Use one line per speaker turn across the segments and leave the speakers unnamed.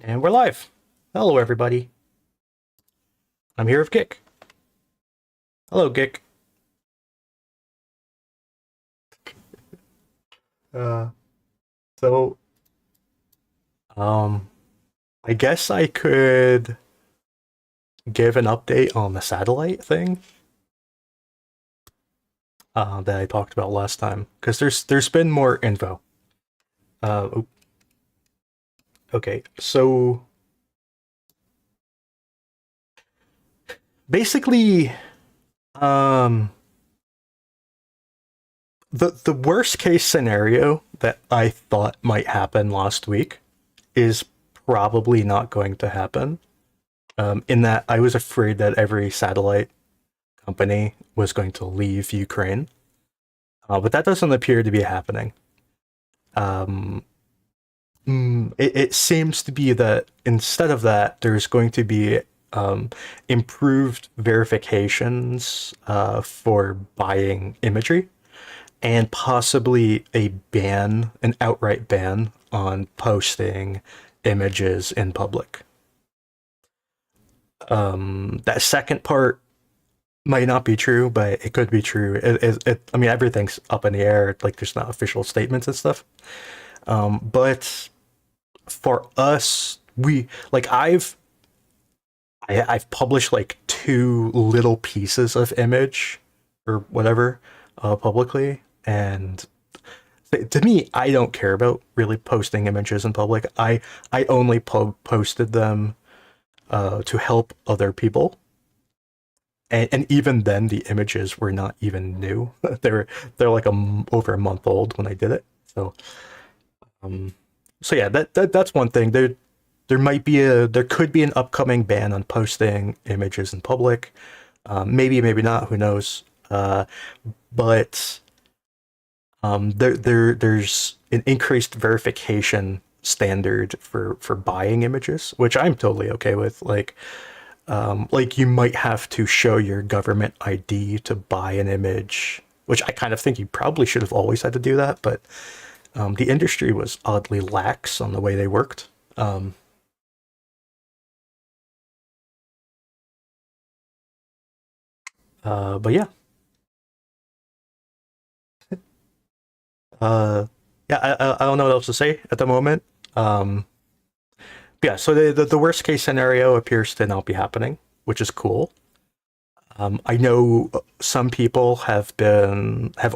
And we're live. Hello, everybody. I'm here with Gick. Hello, Gick. Uh, so, um, I guess I could give an update on the satellite thing that I talked about last time, because there's been more info. Uh, okay, so basically, um, the worst case scenario that I thought might happen last week is probably not going to happen. In that I was afraid that every satellite company was going to leave Ukraine, but that doesn't appear to be happening. Um, it seems to be that instead of that, there's going to be improved verifications for buying imagery and possibly a ban, an outright ban on posting images in public. That second part might not be true, but it could be true. I mean, everything's up in the air. Like, there's not official statements and stuff. But for us, we like I've published like two little pieces of image or whatever publicly, and to me, I don't care about really posting images in public. I only posted them to help other people, and even then the images were not even new. They're like over a month old when I did it. Um so yeah, that's one thing. There could be an upcoming ban on posting images in public. Maybe not, who knows. But there's an increased verification standard for buying images, which I'm totally okay with. Like you might have to show your government ID to buy an image, which I kind of think you probably should have always had to do that, but the industry was oddly lax on the way they worked. But yeah, uh, yeah, I don't know what else to say at the moment. Um, yeah, so the worst case scenario appears to not be happening, which is cool. I know some people have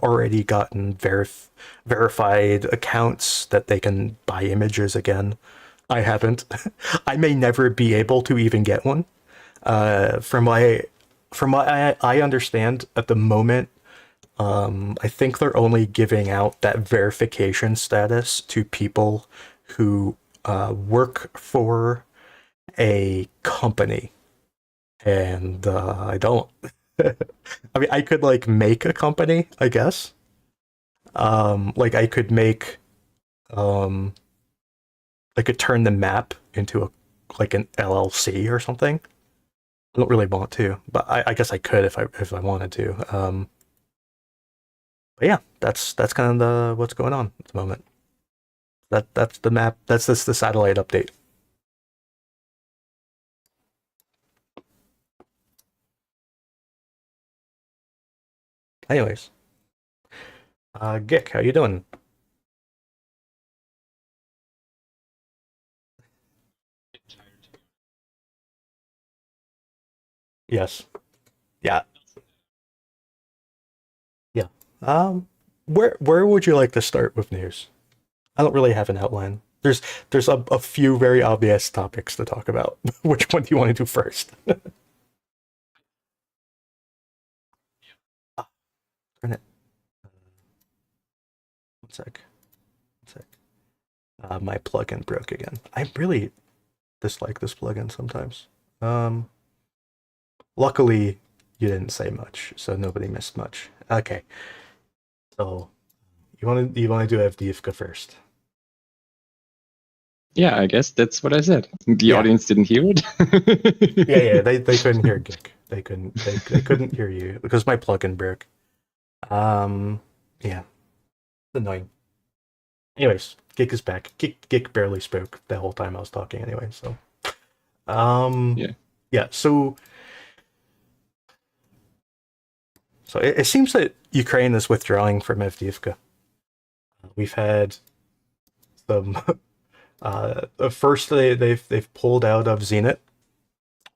already gotten verified accounts that they can buy images again. I haven't. I may never be able to even get one. From what I understand at the moment, I think they're only giving out that verification status to people who work for a company, and I don't. I mean, I could like make a company, I guess. Like um, I could turn the map into a like an LLC or something. I don't really want to, but I guess I could if I wanted to. But yeah, that's kind of what's going on at the moment. That's the map. That's just the satellite update. Anyways, Gick, how you doing? Yes. Yeah. Yeah. Where would you like to start with news? I don't really have an outline. There's a few very obvious topics to talk about. Which one do you want to do first? Ah, darn it. One sec. One sec. My plugin broke again. I really dislike this plugin sometimes. Um, Luckily, you didn't say much, so nobody missed much. Okay, so you want to do Avdiivka first?
Yeah, I guess that's what I said. The
Yeah,
audience didn't hear
yeah.
it.
They couldn't hear Gick. They couldn't hear you because my plugin broke. Um, yeah, it's annoying. Anyways, Gig is back. Gig barely spoke the whole time I was talking anyway, so um
Yeah.
yeah, so it seems that Ukraine is withdrawing from Avdiivka. We've had some first they've pulled out of Zenit,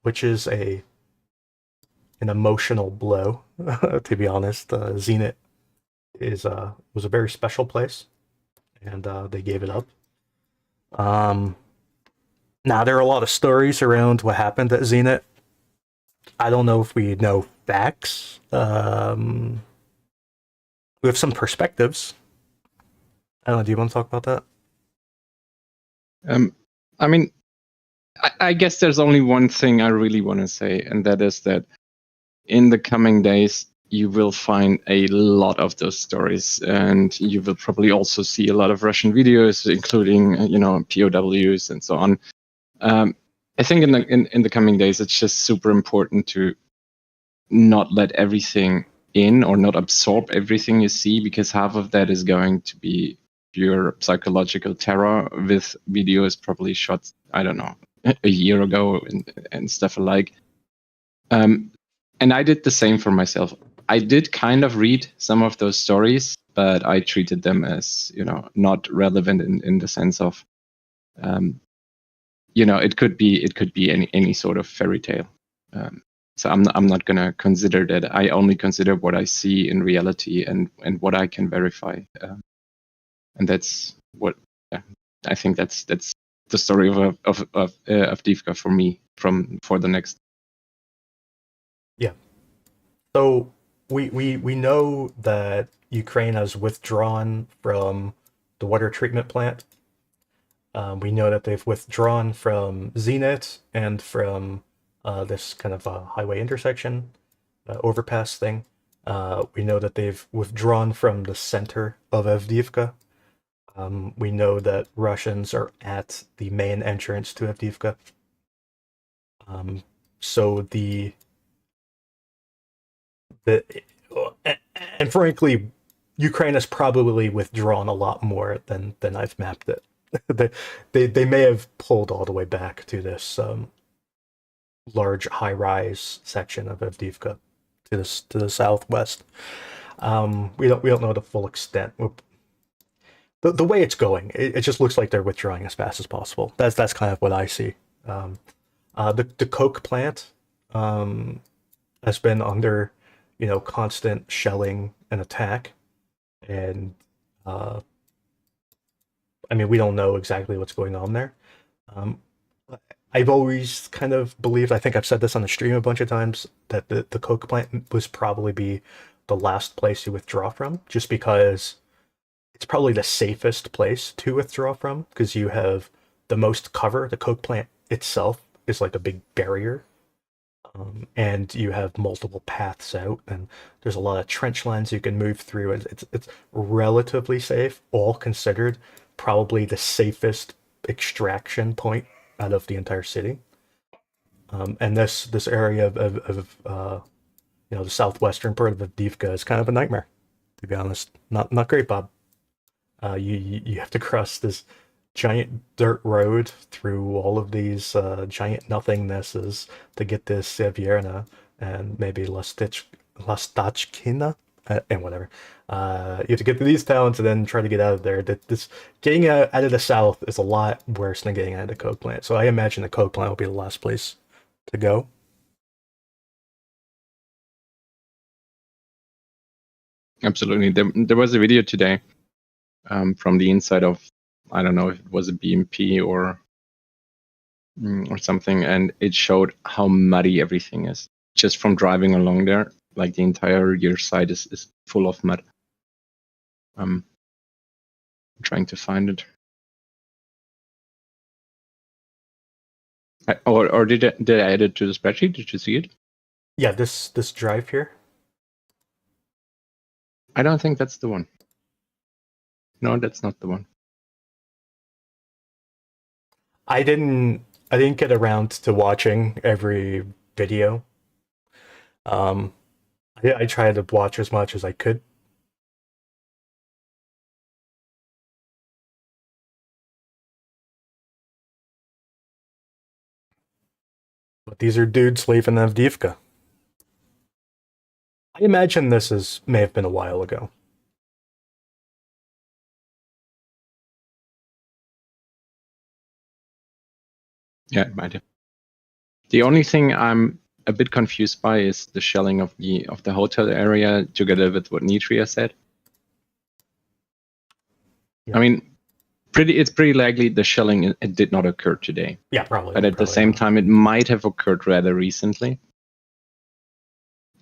which is a an emotional blow, to be honest. Zenit is was a very special place, and they gave it up. Um, Now there are a lot of stories around what happened at Zenit. I don't know if we know facts. We have some perspectives. I don't know. Do you want to talk about that?
Um, I mean, I guess there's only one thing I really want to say, and that is that in the coming days, you will find a lot of those stories, and you will probably also see a lot of Russian videos, including POWs and so on. I think in the coming days, it's just super important to not let everything in or not absorb everything you see, because half of that is going to be pure psychological terror with videos probably shot, I don't know, a year ago and stuff alike. And I did the same for myself. I did kind of read some of those stories, but I treated them as, not relevant in the sense of, it could be any sort of fairy tale. So I'm not gonna consider that. I only consider what I see in reality and what I can verify. And that's what, yeah, I think that's the story of Divka for me for the next.
Yeah. So we know that Ukraine has withdrawn from the water treatment plant. We know that they've withdrawn from Zenit and from this kind of highway intersection overpass thing. We know that they've withdrawn from the center of Avdiivka. We know that Russians are at the main entrance to Avdiivka. So the and frankly, Ukraine has probably withdrawn a lot more than I've mapped it. They may have pulled all the way back to this large high rise section of Avdiivka to the southwest. We don't know the full extent. The way it's going, it just looks like they're withdrawing as fast as possible. That's kind of what I see. Um, the coke plant has been under constant shelling and attack, and uh, I mean we don't know exactly what's going on there. Um, I've always kind of believed, I think I've said this on the stream a bunch of times, that the coke plant was probably be the last place you withdraw from, just because it's probably the safest place to withdraw from, because you have the most cover. The coke plant itself is like a big barrier, and you have multiple paths out, and there's a lot of trench lines you can move through. And it's relatively safe, all considered. Probably the safest extraction point out of the entire city. And this area of the southwestern part of Avdiivka is kind of a nightmare, to be honest. Not great, Bob. You have to cross this giant dirt road through all of these giant nothingnesses to get to Sevierna and maybe Lastachkina, and whatever. You have to get to these towns and then try to get out of there. This getting out of the south is a lot worse than getting out of the coke plant. So I imagine the coke plant will be the last place to go.
Absolutely. There was a video today from the inside of, I don't know if it was a BMP or something, and it showed how muddy everything is just from driving along there. Like the entire rear side is full of mud. I'm trying to find it. Or did I add it to the spreadsheet? Did you see it?
Yeah, this drive here.
I don't think that's the one. No, that's not the one.
I didn't get around to watching every video. Um, I tried to watch as much as I could. But these are dudes leaving Avdiivka. I imagine may have been a while ago.
Yeah, it might have. The only thing I'm a bit confused by is the shelling of the hotel area together with what Nitria said.
Yeah.
I mean, it's pretty likely the shelling it did not occur today.
Yeah, probably.
But at the
probably
same
not.
time, it might have occurred rather recently.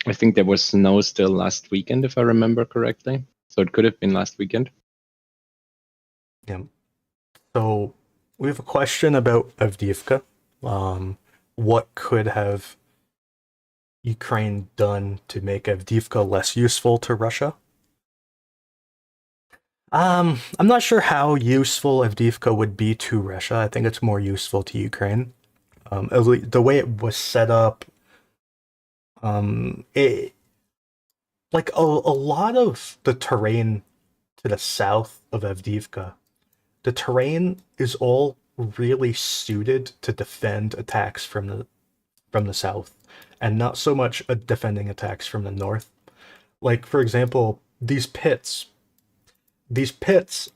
I think there was snow still last weekend, if I remember correctly. So it could have been last weekend.
Yeah. So we have a question about Avdiivka. What could have Ukraine done to make Avdiivka less useful to Russia? I'm not sure how useful Avdiivka would be to Russia. I think it's more useful to Ukraine. The way it was set up, it like a lot of the terrain to the south of Avdiivka, the terrain is all really suited to defend attacks from the south, and not so much defending attacks from the north. Like for example, these pits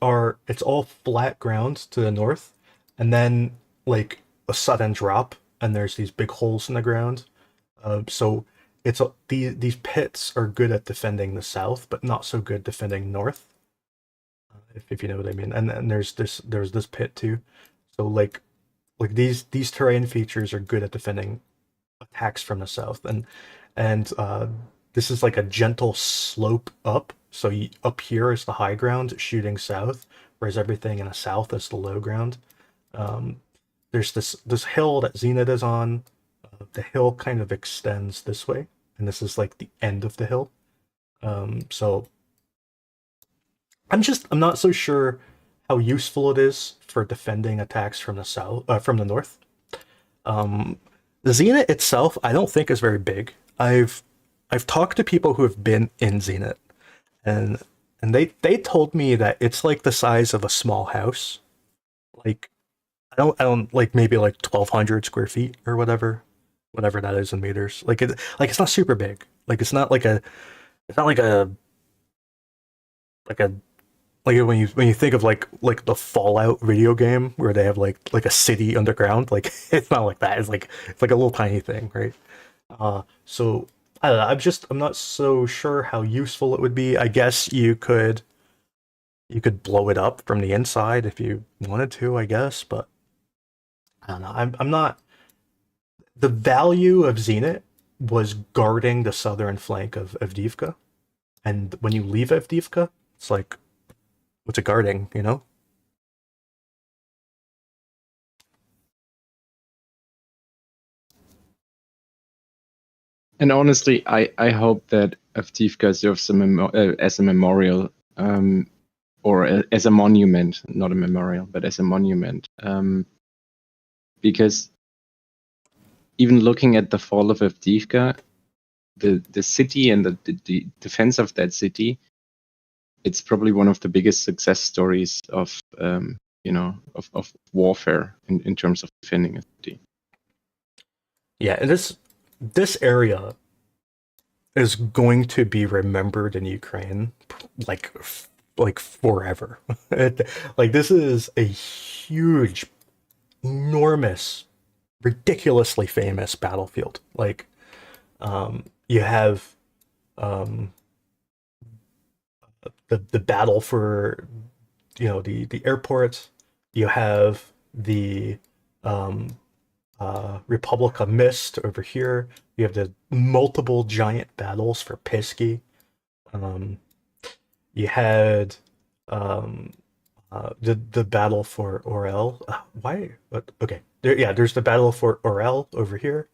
are it's all flat ground to the north, and then like a sudden drop, and there's these big holes in the ground. So these pits are good at defending the south, but not so good defending north. If you know what I mean. And then there's this pit too. So like these terrain features are good at defending attacks from the south, and this is like a gentle slope up. So up here is the high ground shooting south, whereas everything in the south is the low ground. Um, there's this hill that Zenit is on. The hill kind of extends this way, and this is like the end of the hill. So I'm not so sure how useful it is for defending attacks from the from the north. Um, the Zenit itself, I don't think is very big. I've talked to people who have been in Zenit, and they told me that it's like the size of a small house. Like I don't like maybe like 1,200 square feet or whatever that is in meters. Like it's not super big. Like it's not like a like when you think of like the Fallout video game where they have like a city underground. Like it's not like that. It's like a little tiny thing, right? So I don't know. I'm not so sure how useful it would be. I guess you could blow it up from the inside if you wanted to, I guess, but I don't know. I'm not. The value of Zenit was guarding the southern flank of Avdiivka, and when you leave Avdiivka, it's like what's it guarding, you know?
And honestly, I hope that Avdiivka serves as a memorial, or as a monument, not a memorial, but as a monument. Because even looking at the fall of Avdiivka, the city and the defense of that city, it's probably one of the biggest success stories of of warfare in terms of defending a city.
Yeah, and this area is going to be remembered in Ukraine like like forever. Like this is a huge, enormous, ridiculously famous battlefield. Like you have um, the battle for the airport. You have the um, Republic of Mist over here. You have the multiple giant battles for Pisky. Um, you had um, the battle for Orel. Why? Okay. There's the battle for Orel over here.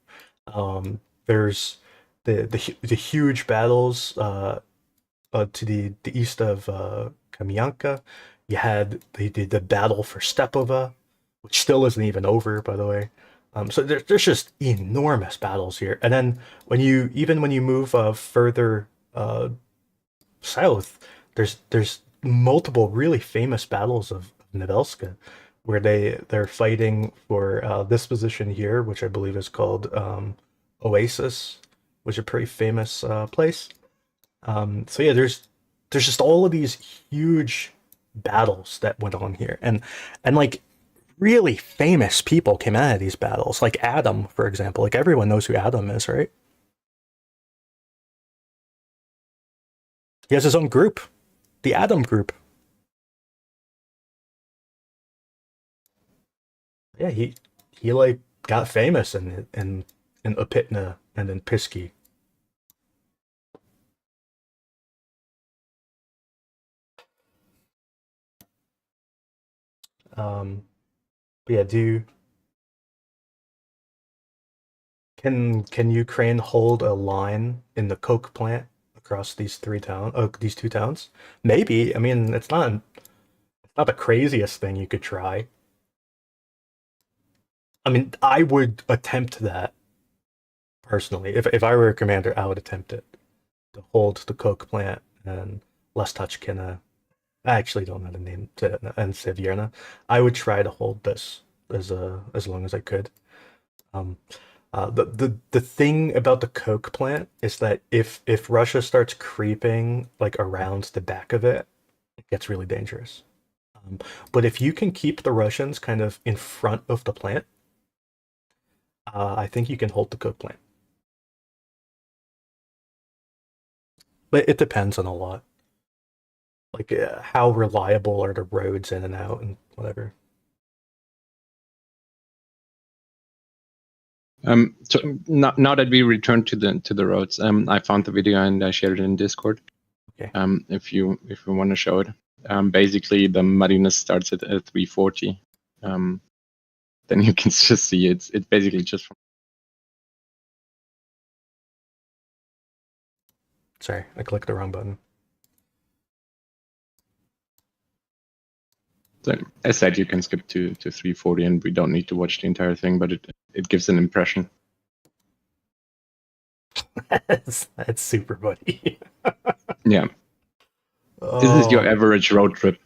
There's the huge battles to the east of Kamyanka. You had the battle for Stepova, which still isn't even over, by the way. So there's just enormous battles here, and then when you move further south, there's multiple really famous battles of Novelska, where they're fighting for this position here, which I believe is called Oasis, which is a pretty famous place. So yeah, there's just all of these huge battles that went on here, and like really famous people came out of these battles, like Adam, for example. Like everyone knows who Adam is, right? He has his own group, the Adam Group. Yeah, he like got famous in Upitna and in Pisky. But yeah, can Ukraine hold a line in the coke plant across these two towns? Maybe. I mean, it's not the craziest thing you could try. I mean, I would attempt that personally. If I were a commander, I would attempt it to hold the coke plant and Lestachkina. I actually don't know the name to and Sevierna. I would try to hold this as long as I could. Um, the thing about the coke plant is that if Russia starts creeping like around the back of it, it gets really dangerous. Um, but if you can keep the Russians kind of in front of the plant, I think you can hold the coke plant. But it depends on a lot, like how reliable are the roads in and out and whatever.
So now that we return to the roads, I found the video and I shared it in Discord.
Okay.
If you want to show it, basically the muddiness starts at 340. Then you can just see it's basically just from.
Sorry, I clicked the wrong button.
So, as said, you can skip to 340, and we don't need to watch the entire thing, but it gives an impression.
That's super buddy.
Yeah. This is your average road trip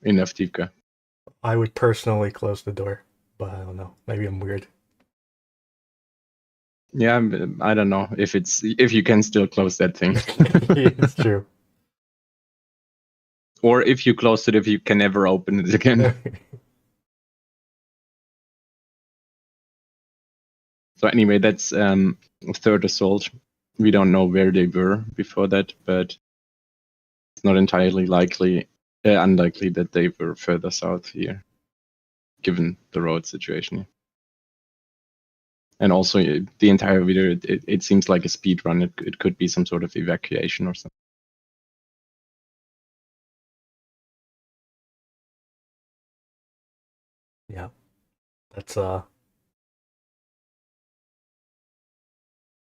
in Avdiivka.
I would personally close the door, but I don't know. Maybe I'm weird.
Yeah, I don't know if you can still close that thing.
It's true.
Or if you close it, if you can never open it again. So anyway, that's third assault. We don't know where they were before that, but it's not entirely unlikely that they were further south here, given the road situation. And also, the entire video, it seems like a speed run. It could be some sort of evacuation or something.
Yeah, that's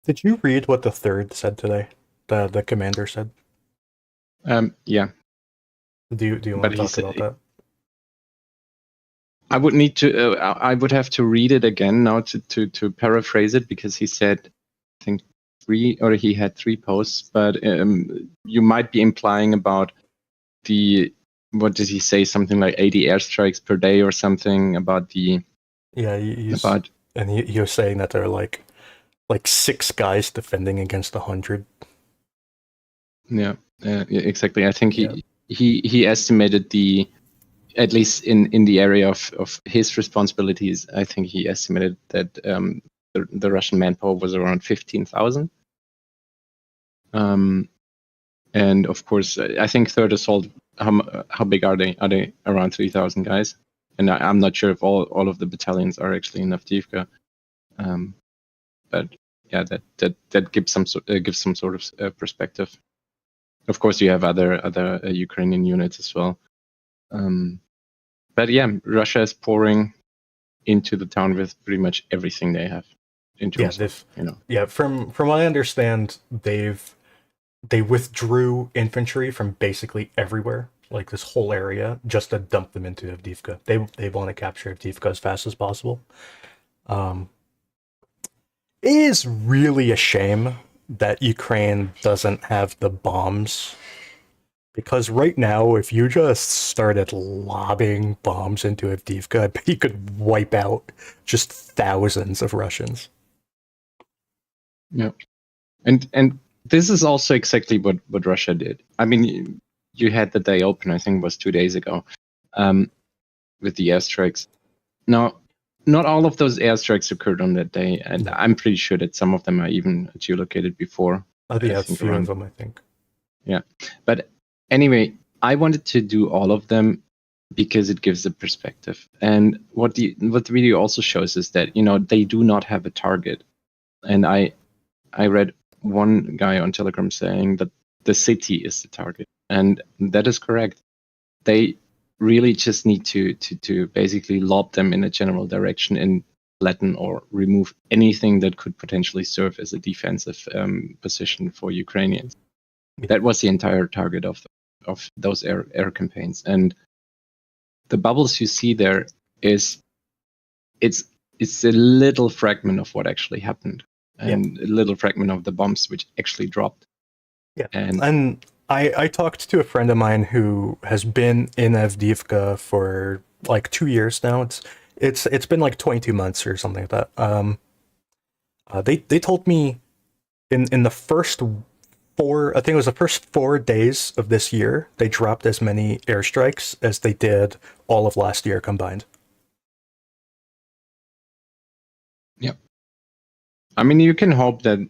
Did you read what the third said today? The commander said.
Yeah.
Do you want to talk about that?
I would need to. I would have to read it again now to paraphrase it, because he said, I think he had 3 posts, but you might be implying about what did he say? Something like 80 airstrikes per day or something about the.
Yeah, he was saying that there are like 6 guys defending against 100.
Yeah, exactly. I think he estimated at least in the area of his responsibilities, I think he estimated that the Russian manpower was around 15,000. And of course, I think third assault. How big are they? Are they around 3,000 guys? And I'm not sure if all of the battalions are actually in Avdiivka. But yeah, that gives some sort of perspective. Of course, you have other Ukrainian units as well. But yeah, Russia is pouring into the town with pretty much everything they have. In terms of,
Yeah, from what I understand, they withdrew infantry from basically everywhere, like this whole area, just to dump them into Avdiivka. They want to capture Avdiivka as fast as possible. It is really a shame that Ukraine doesn't have the bombs, Because right now, if you just started lobbing bombs into Avdiivka, I bet you could wipe out just thousands of Russians.
Yeah, and this is also exactly what Russia did. I mean, you had the day open, I think it was 2 days ago, with the airstrikes. Now, not all of those airstrikes occurred on that day, and I'm pretty sure that some of them are even geolocated before.
Yeah, a few of them, I think.
Yeah, but anyway, I wanted to do all of them because it gives a perspective. And what the video also shows is that they do not have a target. And I read one guy on Telegram saying that the city is the target, and that is correct. They really just need to basically lob them in a general direction and flatten or remove anything that could potentially serve as a defensive position for Ukrainians. That was the entire target of those air campaigns. And the bubbles you see there it's a little fragment of what actually happened, and a little fragment of the bombs which actually dropped.
Yeah, and I talked to a friend of mine who has been in Avdiivka for like 2 years now. It's been like 22 months or something like that. They told me in the first I think it was the first 4 days of this year, they dropped as many airstrikes as they did all of last year combined.
Yep. I mean, you can hope that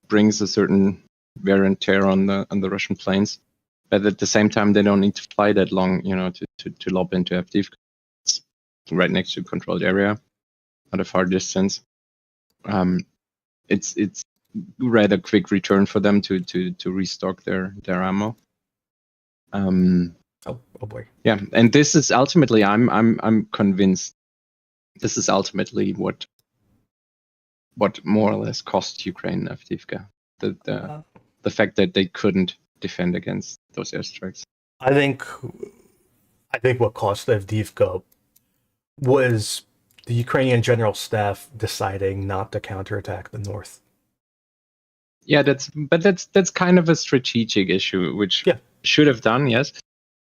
brings a certain wear and tear on the Russian planes, but at the same time, they don't need to fly that long, to lob into Avdiivka. It's right next to a controlled area, at a far distance. It's rather quick return for them to restock their ammo.
Oh boy.
Yeah, and this is ultimately, I'm convinced, this is ultimately what more or less cost Ukraine Avdiivka. The fact that they couldn't defend against those airstrikes.
I think what cost Avdiivka was the Ukrainian general staff deciding not to counterattack the north.
Yeah, that's kind of a strategic issue, which should have done, yes.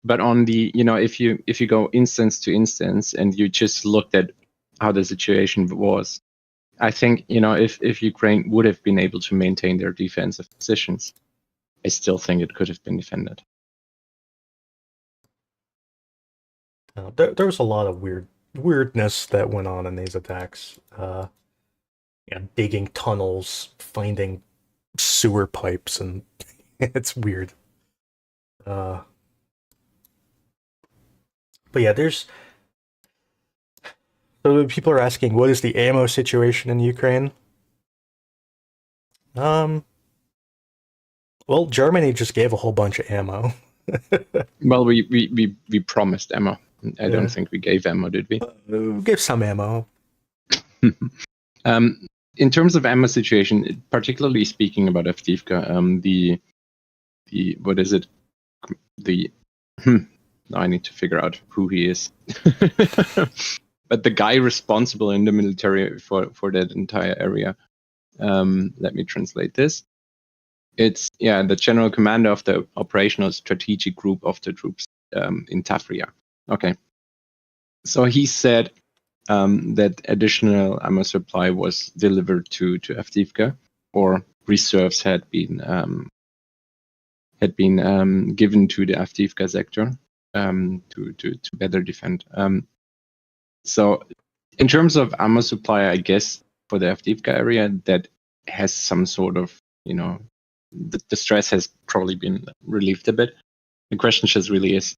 But on the, if you go instance to instance and you just looked at how the situation was, I think, if Ukraine would have been able to maintain their defensive positions, I still think it could have been defended.
There was a lot of weirdness that went on in these attacks. Digging tunnels, finding sewer pipes, and it's weird. But yeah, so people are asking, what is the ammo situation in Ukraine? Well, Germany just gave a whole bunch of ammo.
Well, we promised ammo. I don't think we gave ammo, did we?
We gave some ammo.
In terms of ammo situation, particularly speaking about Avdiivka, the what is it? Now I need to figure out who he is. But the guy responsible in the military for that entire area. Let me translate this. It's the general commander of the operational strategic group of the troops in Tafria. Okay. So he said that additional ammo supply was delivered to Avdiivka, or reserves had been given to the Avdiivka sector to better defend. So in terms of ammo supply, I guess for the Avdiivka area, that has some sort of, the stress has probably been relieved a bit. The question just really is,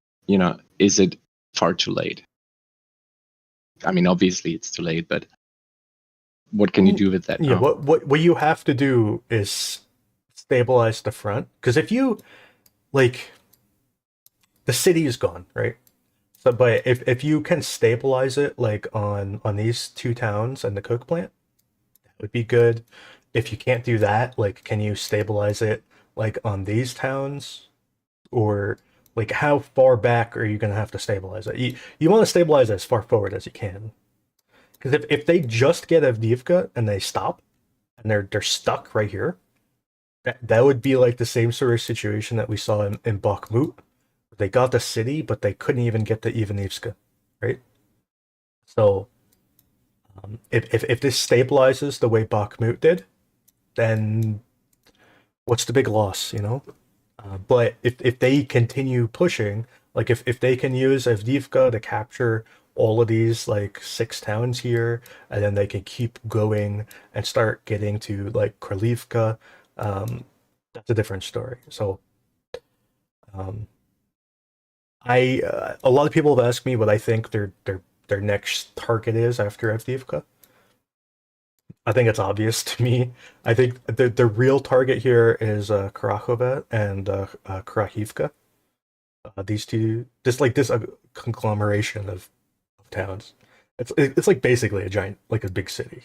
is it far too late? I mean, obviously it's too late, but what can you do with that?
Yeah, now? What you have to do is stabilize the front, because if you the city is gone, right? So, but if you can stabilize it on these two towns and the coke plant, that would be good. If you can't do that, can you stabilize it on these towns, or how far back are you going to have to stabilize it? You want to stabilize it as far forward as you can, because if they just get Avdiivka and they stop and they're stuck right here, That would be like the same sort of situation that we saw in Bakhmut. They got the city, but they couldn't even get to Ivanivska, right? So if this stabilizes the way Bakhmut did, then what's the big loss, you know? But if they continue pushing, like if they can use Avdiivka to capture all of these like 6 towns here, and then they can keep going and start getting to like Kralivka, that's a different story. So um, I a lot of people have asked me what I think their next target is after Avdiivka. I think it's obvious to me. I think the real target here is Krakhova and Krahivka. These two, this conglomeration of towns. It's like basically a giant, like a big city.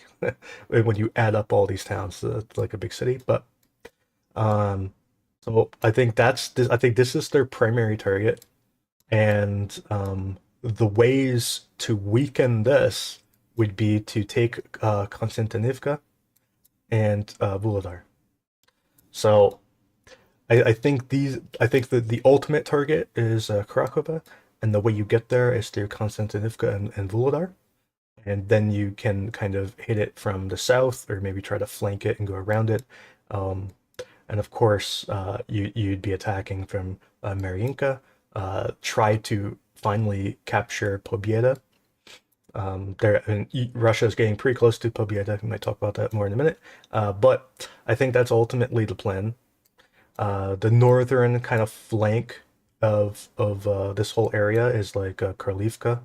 When you add up all these towns, it's like a big city. But um, so I think that's this. I think this is their primary target, and the ways to weaken this would be to take Konstantinivka and Vuhledar. So I think that the ultimate target is Krakow, and the way you get there is through Konstantinivka and Vuhledar, and then you can kind of hit it from the south, or maybe try to flank it and go around it. Um, and of course, you'd be attacking from Mariinka. Try to finally capture Pobieda. There, and Russia is getting pretty close to Pobieda. We might talk about that more in a minute. But I think that's ultimately the plan. The northern kind of flank of this whole area is like Karlivka.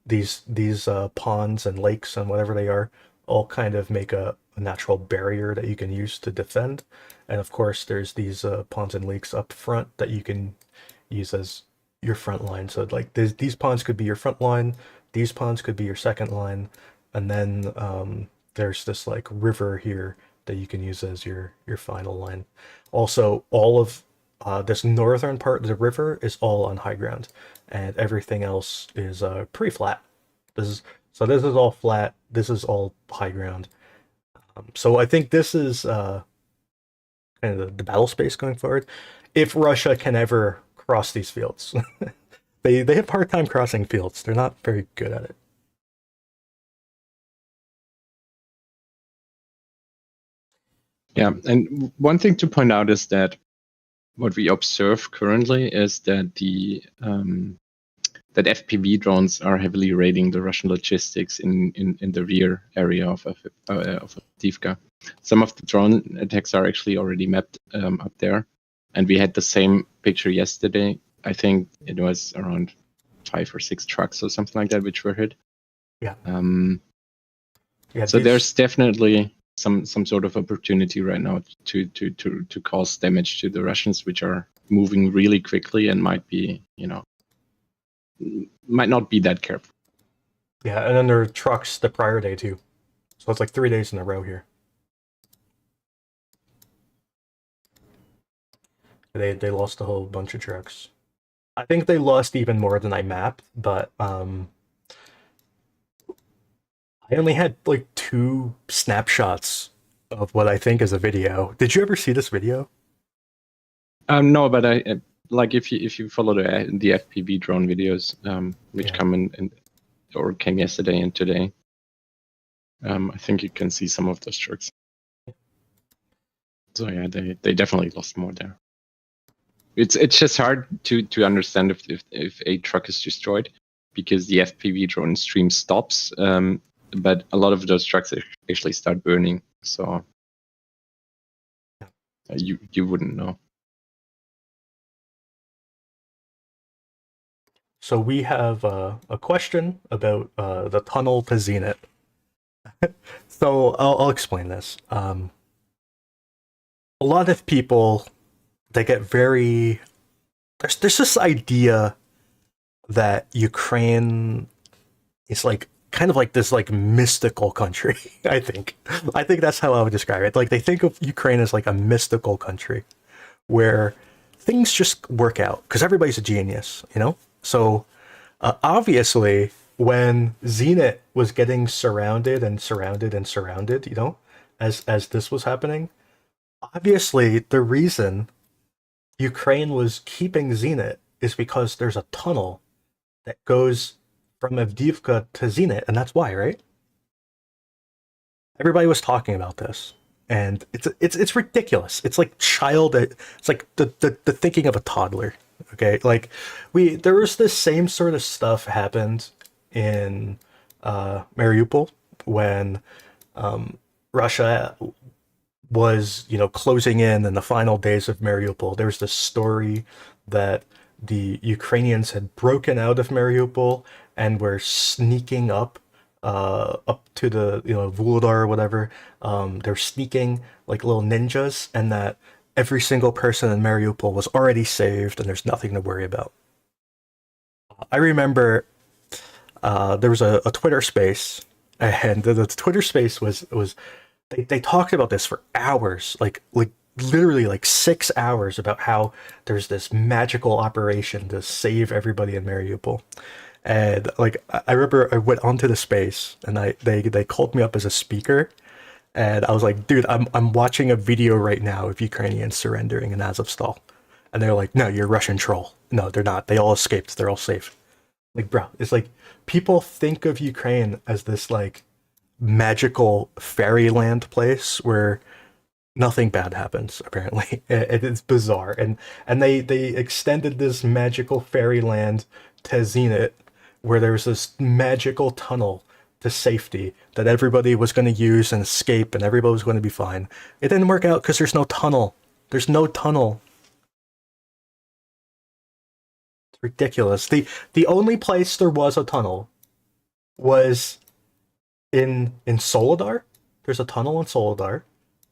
These ponds and lakes and whatever they are all kind of make a natural barrier that you can use to defend. And of course, there's these ponds and lakes up front that you can use as your front line. So like these ponds could be your front line, these ponds could be your second line, and then there's this like river here that you can use as your final line. Also, all of this northern part of the river is all on high ground, and everything else is pretty flat. This is all flat. This is all high ground. So I think this is kind of the battle space going forward. If Russia can ever cross these fields, they have a hard time crossing fields. They're not very good at it.
Yeah, and one thing to point out is that what we observe currently is that that FPV drones are heavily raiding the Russian logistics in the rear area of Avdiivka. Some of the drone attacks are actually already mapped up there, and we had the same picture yesterday. I think it was around 5 or 6 trucks or something like that which were hit.
Yeah.
So there's definitely some sort of opportunity right now to cause damage to the Russians, which are moving really quickly and might be, might not be that careful.
Yeah, and then there are trucks the prior day too. So it's like 3 days in a row here. They lost a whole bunch of trucks. I think they lost even more than I mapped, but I only had like 2 snapshots of what I think is a video. Did you ever see this video?
No, but I like if you follow the FPV drone videos, which come in or came yesterday and today, I think you can see some of those trucks. So yeah, they definitely lost more there. It's just hard to understand if a truck is destroyed because the FPV drone stream stops. But a lot of those trucks actually start burning, so you wouldn't know.
So we have a question about the tunnel to Zenit. So I'll explain this. A lot of people, they get very there's this idea that Ukraine is like kind of like this like mystical country. I think that's how I would describe it. Like they think of Ukraine as like a mystical country where things just work out because everybody's a genius, you know. So obviously, when Zenit was getting surrounded and surrounded and surrounded, you know, as this was happening, Obviously, the reason Ukraine was keeping Zenit is because there's a tunnel that goes from Avdiivka to Zenit, and that's why, right? Everybody was talking about this, and it's ridiculous. It's like It's like the thinking of a toddler. Okay, like there was this same sort of stuff happened in Mariupol when Russia was, closing in the final days of Mariupol. There was this story that the Ukrainians had broken out of Mariupol and were sneaking up to the Vuhledar or whatever. They're sneaking like little ninjas, and that every single person in Mariupol was already saved, and there's nothing to worry about. I remember there was a Twitter space, and the Twitter space was they talked about this for hours, like literally like 6 hours about how there's this magical operation to save everybody in Mariupol. And like I remember I went onto the space and they called me up as a speaker, and I was like, dude, I'm watching a video right now of Ukrainians surrendering in Azovstal. And they're like, no, you're a Russian troll. No, they're not. They all escaped. They're all safe. Like, bro, it's like people think of Ukraine as this like magical fairyland place where nothing bad happens. Apparently, it's bizarre, and they extended this magical fairyland to Zenit, where there's this magical tunnel to safety that everybody was going to use and escape, and everybody was going to be fine. It didn't work out because there's no tunnel. There's no tunnel. It's ridiculous. The only place there was a tunnel was in Soledar. There's a tunnel in Soledar,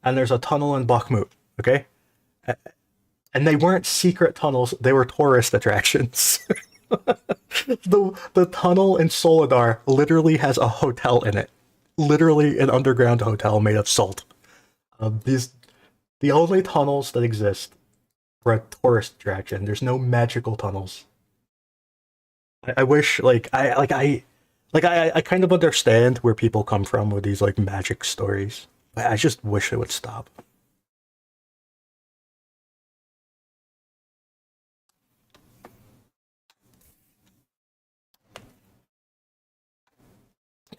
and there's a tunnel in Bakhmut. Okay, and they weren't secret tunnels; they were tourist attractions. The tunnel in Soledar literally has a hotel in it, literally an underground hotel made of salt. These the only tunnels that exist for a tourist attraction. There's no magical tunnels. I wish I kind of understand where people come from with these like magic stories. I just wish it would stop.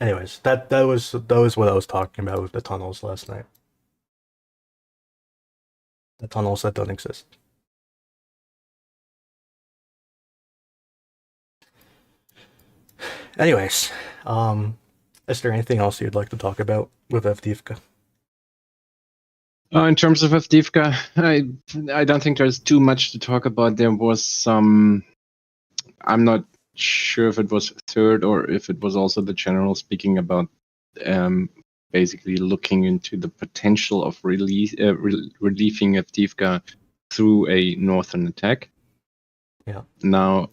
Anyways, that was what I was talking about with the tunnels last night. The tunnels that don't exist. Anyways, is there anything else you'd like to talk about with Avdiivka?
In terms of Avdiivka, I don't think there's too much to talk about. There was some. I'm not sure if it was third or if it was also the general speaking about basically looking into the potential of relieving Avdiivka through a northern attack.
Yeah.
Now,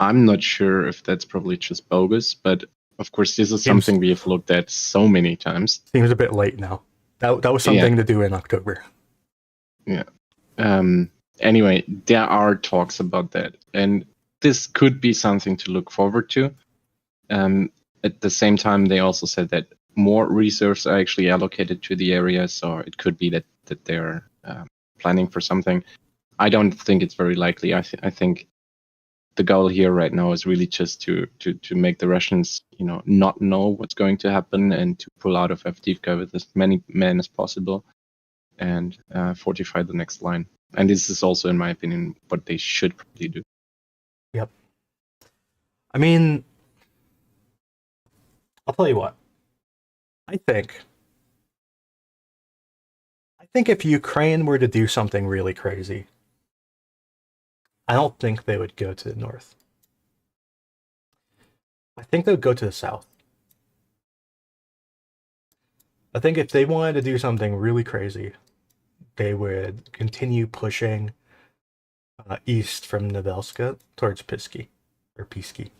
I'm not sure if that's probably just bogus, but of course, this is something we have looked at so many times.
Seems a bit late now. That was something to do in October.
Yeah. Anyway, there are talks about that, and this could be something to look forward to. At the same time, they also said that more reserves are actually allocated to the area, so it could be that they're planning for something. I don't think it's very likely. I think the goal here right now is really just to make the Russians, not know what's going to happen and to pull out of Avdiivka with as many men as possible and fortify the next line. And this is also, in my opinion, what they should probably do.
Yep. I mean, I'll tell you what. I think if Ukraine were to do something really crazy, I don't think they would go to the north. I think they would go to the south. I think if they wanted to do something really crazy, they would continue pushing east from Novelska towards Pisky or Pisky.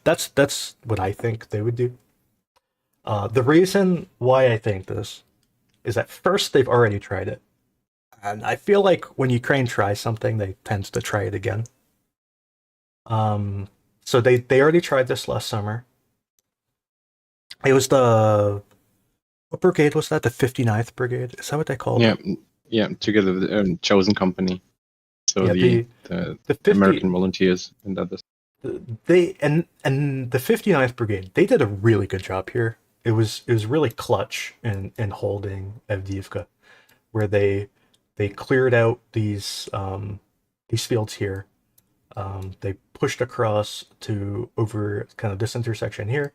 That's what I think they would do. The reason why I think this is that first they've already tried it, and I feel like when Ukraine tries something, they tend to try it again. So they already tried this last summer. It was What brigade was that? The 59th Brigade? Is that what they called
Yeah,
it?
yeah, together with Chosen Company. So
Yeah,
the
the 50
American volunteers and others.
they and the 59th Brigade, they did a really good job here. It was really clutch in holding Avdiivka, where they cleared out these fields here. They pushed across to over kind of this intersection here.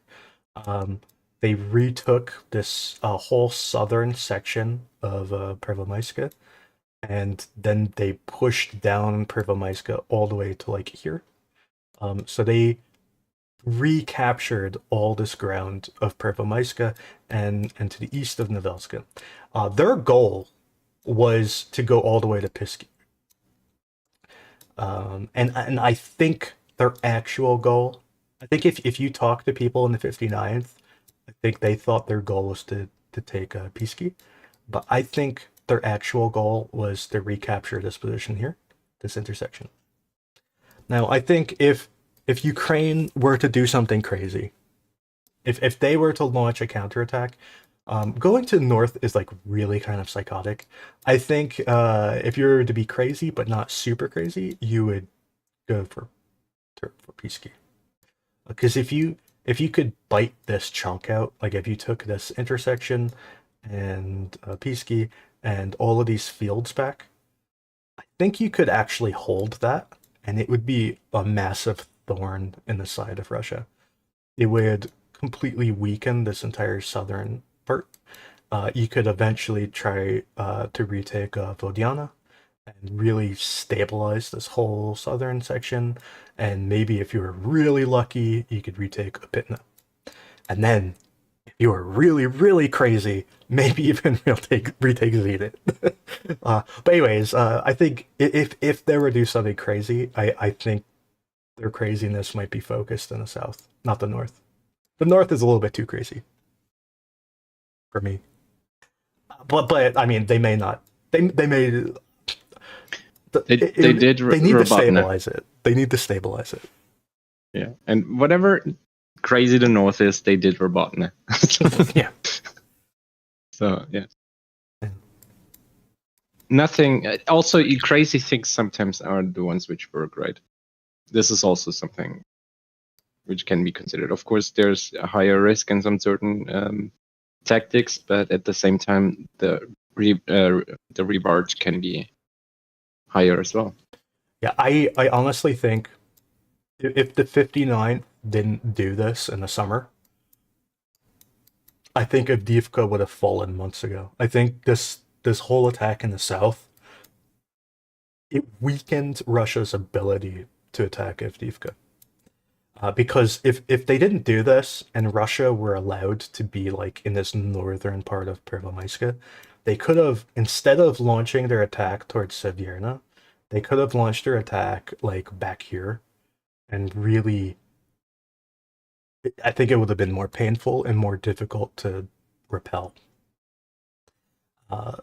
Um, they retook this whole southern section of Pervomaiska, and then they pushed down Pervomaiska all the way to like here. So they recaptured all this ground of Pervomaiska and to the east of Novelska. Their goal was to go all the way to Pisky. And I think their actual goal, I think if you talk to people in the 59th, I think they thought their goal was to take Pisky, but I think their actual goal was to recapture this position here, this intersection. Now, I think if Ukraine were to do something crazy, if they were to launch a counterattack, going to the north is like really kind of psychotic. I think if you were to be crazy but not super crazy, you would go for Peasky. Because if you could bite this chunk out, like if you took this intersection and Peasky and all of these fields back, I think you could actually hold that, and it would be a massive thorn in the side of Russia. It would completely weaken this entire southern part. You could eventually try to retake Vodiana and really stabilize this whole southern section. And maybe if you were really lucky, you could retake Opitna. And then, if you were really, really crazy, maybe even retake Zenit. But anyways, I think if they were to do something crazy, I think their craziness might be focused in the south, not the north. The north is a little bit too crazy for me. But I mean, they may not. They may.
They did
They need to
Robotnik.
stabilize it. They need to stabilize it.
Yeah, and whatever crazy the north is, they did Robotnik.
Yeah.
So yeah. Nothing. Also, crazy things sometimes are the ones which work, right? This is also something which can be considered. Of course, there's a higher risk in some certain tactics, but at the same time, the reward can be higher as well.
Yeah, I honestly think if the 59 didn't do this in the summer, I think Avdiivka would have fallen months ago. I think this whole attack in the south, it weakened Russia's ability to attack Avdiivka. Because if they didn't do this and Russia were allowed to be like in this northern part of Pervomaiska, they could have, instead of launching their attack towards Sevierna, they could have launched their attack like back here, and really, I think it would have been more painful and more difficult to repel. Uh,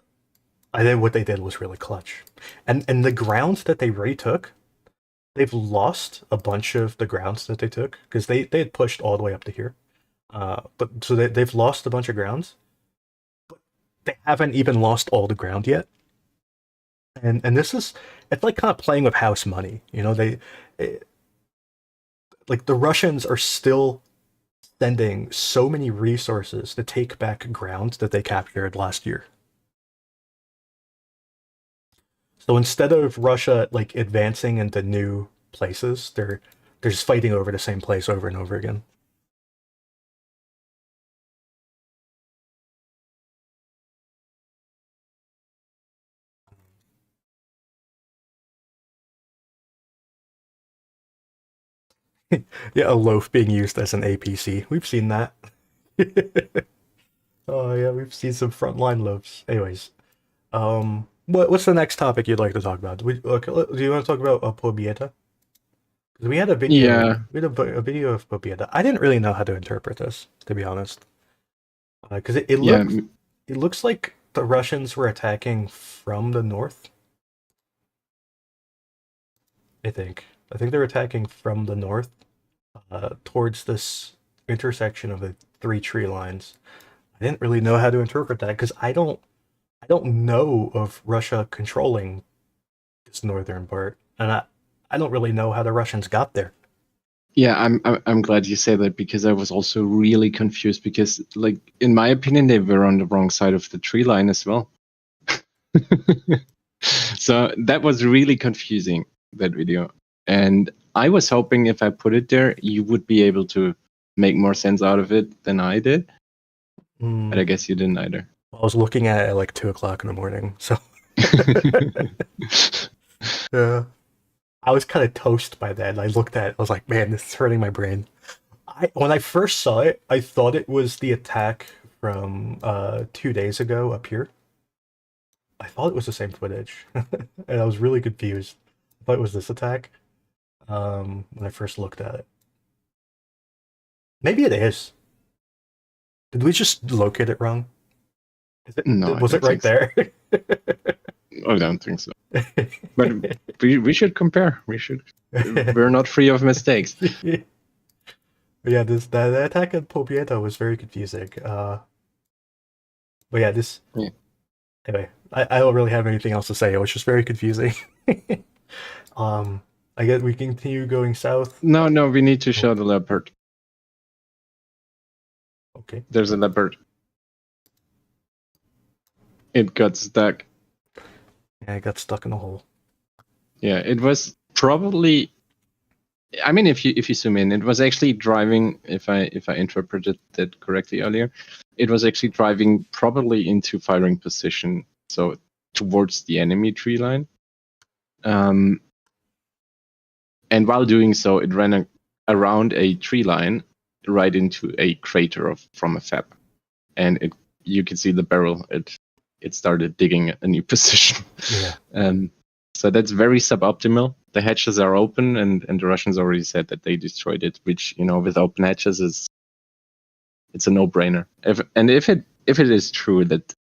I think what they did was really clutch, and the grounds that they retook, they've lost a bunch of the grounds that they took because they had pushed all the way up to here. But so they've lost a bunch of grounds, but they haven't even lost all the ground yet. And this is, it's like kind of playing with house money. You know, like the Russians are still sending so many resources to take back ground that they captured last year. So instead of Russia like advancing into new places, they're just fighting over the same place over and over again. Yeah, a loaf being used as an APC. We've seen that. Oh yeah, we've seen some frontline loafs. Anyways, what's the next topic you'd like to talk about? Okay, do you want to talk about Pobieta? Because we had a video,
Yeah,
a video of Pobieta. I didn't really know how to interpret this, to be honest, because it
yeah,
looks like the Russians were attacking from the north. I think they're attacking from the north, towards this intersection of the three tree lines. I didn't really know how to interpret that because I don't know of Russia controlling this northern part, and I don't really know how the Russians got there.
Yeah, I'm glad you say that because I was also really confused because, like, in my opinion, they were on the wrong side of the tree line as well. So that was really confusing, that video. And I was hoping if I put it there, you would be able to make more sense out of it than I did. But I guess you didn't either.
I was looking at it at like 2 o'clock in the morning, so yeah. I was kind of toast by then. I looked at it, I was like, man, this is hurting my brain. When I first saw it, I thought it was the attack from 2 days ago up here. I thought it was the same footage, and I was really confused. I thought it was this attack when I first looked at it. Maybe it is. Did we just locate it wrong?
No, I
Was it
don't
right
think
there?
I don't think so. But we should compare. We should. We're not free of mistakes.
Yeah, the attack at Pobiedo was very confusing. But yeah, this.
Yeah.
Anyway, I don't really have anything else to say. It was just very confusing. I guess we continue going south.
No, we need to show the leopard.
Okay.
There's a leopard. It got stuck.
Yeah, I got stuck in a hole.
Yeah, it was probably. I mean, if you zoom in, it was actually driving. If I interpreted that correctly earlier, it was actually driving probably into firing position, so towards the enemy tree line. And while doing so, it ran around a tree line right into a crater from a FAB, and you can see the barrel. It started digging a new position.
Yeah.
So that's very suboptimal. The hatches are open, and the Russians already said that they destroyed it. Which, with open hatches it's a no-brainer. If it is true that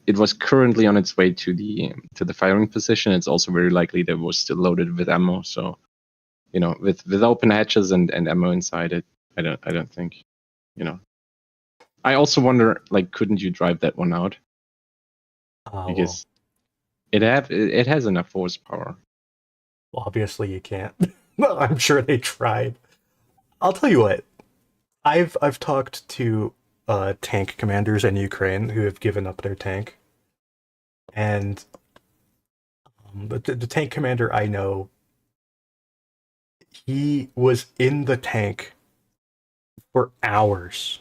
it was currently on its way to the firing position, it's also very likely that it was still loaded with ammo. So, with open hatches and ammo inside it, I don't think, I also wonder, like, couldn't you drive that one out? Because it has enough horsepower.
Well, obviously you can't. I'm sure they tried. I'll tell you what. I've talked to tank commanders in Ukraine who have given up their tank, and the tank commander I know, he was in the tank for hours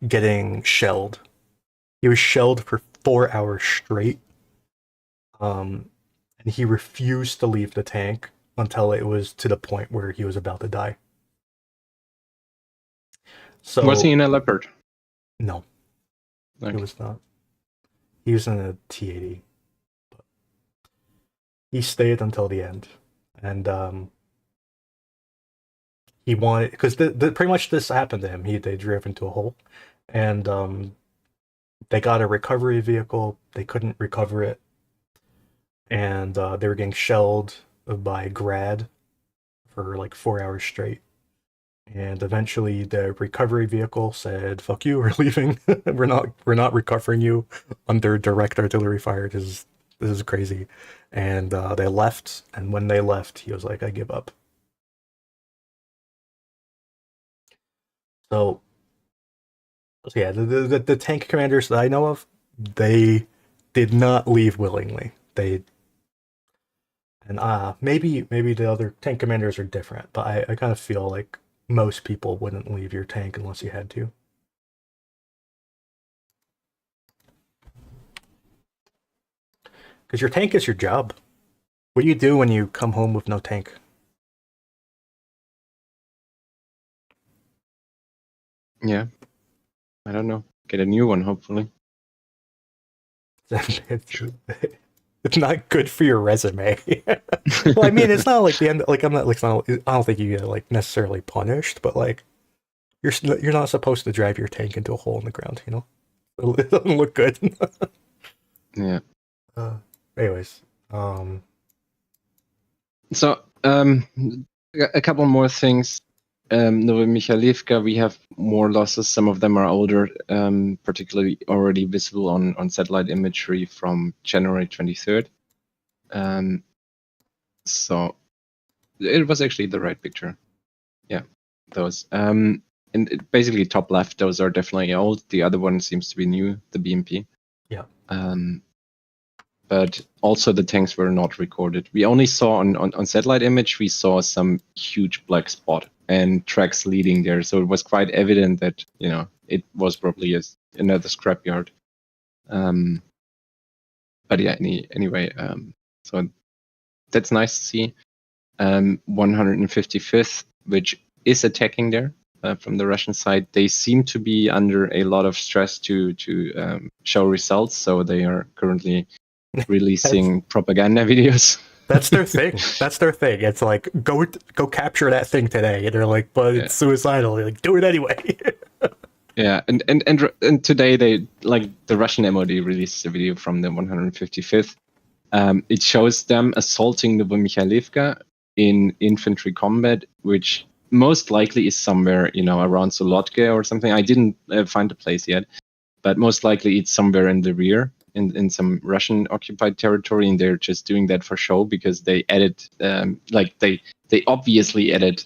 getting shelled. He was shelled for 4 hours straight. And he refused to leave the tank until it was to the point where he was about to die. So
Was he in a leopard?
No,
Okay.
He was not. He was in a T-80. But he stayed until the end, and he wanted, because pretty much this happened to him. They drove into a hole, and they got a recovery vehicle. They couldn't recover it, and they were getting shelled by Grad for like 4 hours straight. And eventually, the recovery vehicle said, "Fuck you, we're leaving. we're not recovering you under direct artillery fire. This is crazy." And they left. And when they left, he was like, "I give up." So yeah, the tank commanders that I know of, they did not leave willingly. Maybe the other tank commanders are different, but I kind of feel like most people wouldn't leave your tank unless you had to. Because your tank is your job. What do you do when you come home with no tank?
Yeah. I don't know. Get a new one, hopefully.
It's not good for your resume. Well, I mean, it's not like the end. Like, I'm not like, I don't think you get like necessarily punished, but like you're not supposed to drive your tank into a hole in the ground. It doesn't look good.
Yeah.
Anyways,
So, a couple more things. Novomikhailivka, we have more losses. Some of them are older, particularly already visible on satellite imagery from January 23rd. So it was actually the right picture. Yeah, those. And basically top left, those are definitely old. The other one seems to be new, the BMP.
Yeah.
But also the tanks were not recorded. We only saw on satellite image, we saw some huge black spot and tracks leading there. So it was quite evident that, it was probably another scrapyard. But yeah, anyway, so that's nice to see. 155th, which is attacking there from the Russian side. They seem to be under a lot of stress to show results. So they are currently releasing propaganda videos.
That's their thing. That's their thing. It's like, go capture that thing today. And they're like, but it's suicidal. They're like, do it anyway.
Yeah, and today they, like, the Russian MOD released a video from the 155th. It shows them assaulting Novomikhailivka in infantry combat, which most likely is somewhere, around Solotka or something. I didn't find the place yet, but most likely it's somewhere in the rear, in some Russian occupied territory, and they're just doing that for show because they added, they obviously added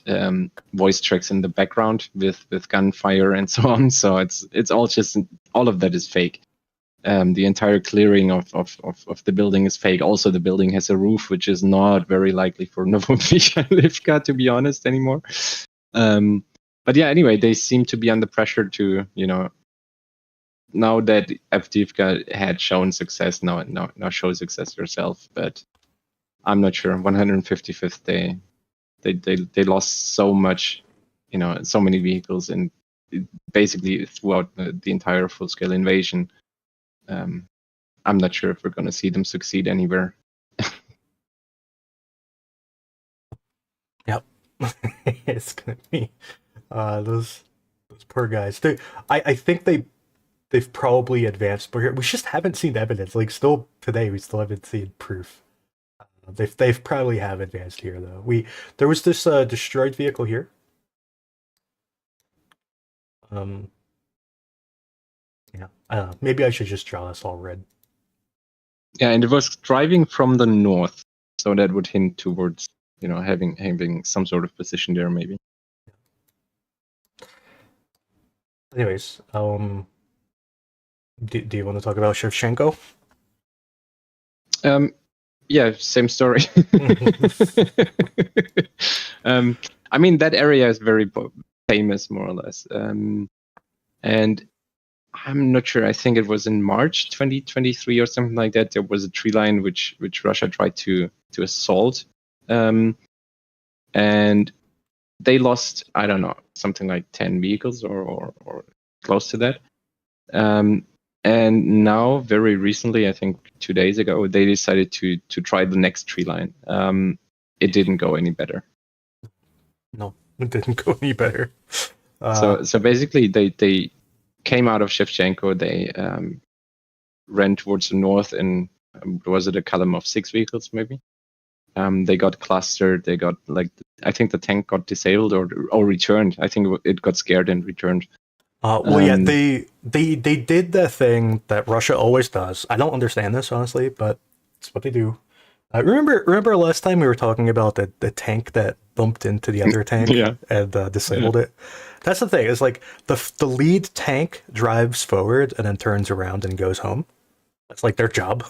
voice tracks in the background with gunfire and so on. So it's all just, all of that is fake. The entire clearing of the building is fake. Also, the building has a roof, which is not very likely for Novomikhailivka, to be honest, anymore. But yeah, anyway, they seem to be under pressure to, now that Avdiivka had shown success, now show success yourself. But I'm not sure. 155th, they lost so much, so many vehicles, and basically throughout the entire full-scale invasion. I'm not sure if we're going to see them succeed anywhere.
Yep. It's going to be those poor guys. I think they've probably advanced, but we just haven't seen evidence. Like, still today, we still haven't seen proof. They've probably have advanced here though. There was this destroyed vehicle here. Yeah, I don't know. Maybe I should just draw this all red.
Yeah, and it was driving from the north, so that would hint towards, having some sort of position there, maybe.
Anyways, do you want to talk about Shevchenko?
Yeah, same story. I mean, that area is very famous, more or less. And I'm not sure. I think it was in March 2023 or something like that. There was a tree line which Russia tried to assault, and they lost, I don't know, something like 10 vehicles or close to that. And now, very recently, I think 2 days ago, they decided to try the next tree line. It didn't go any better.
No, it didn't go any better.
So basically, they came out of Shevchenko. They ran towards the north, and was it a column of 6 vehicles, maybe? They got clustered. They got, I think the tank got disabled or returned. I think it got scared and returned.
Yeah, they did the thing that Russia always does. I don't understand this, honestly, but it's what they do. Remember last time we were talking about the tank that bumped into the other tank and disabled it? That's the thing. It's like the lead tank drives forward and then turns around and goes home. That's like their job.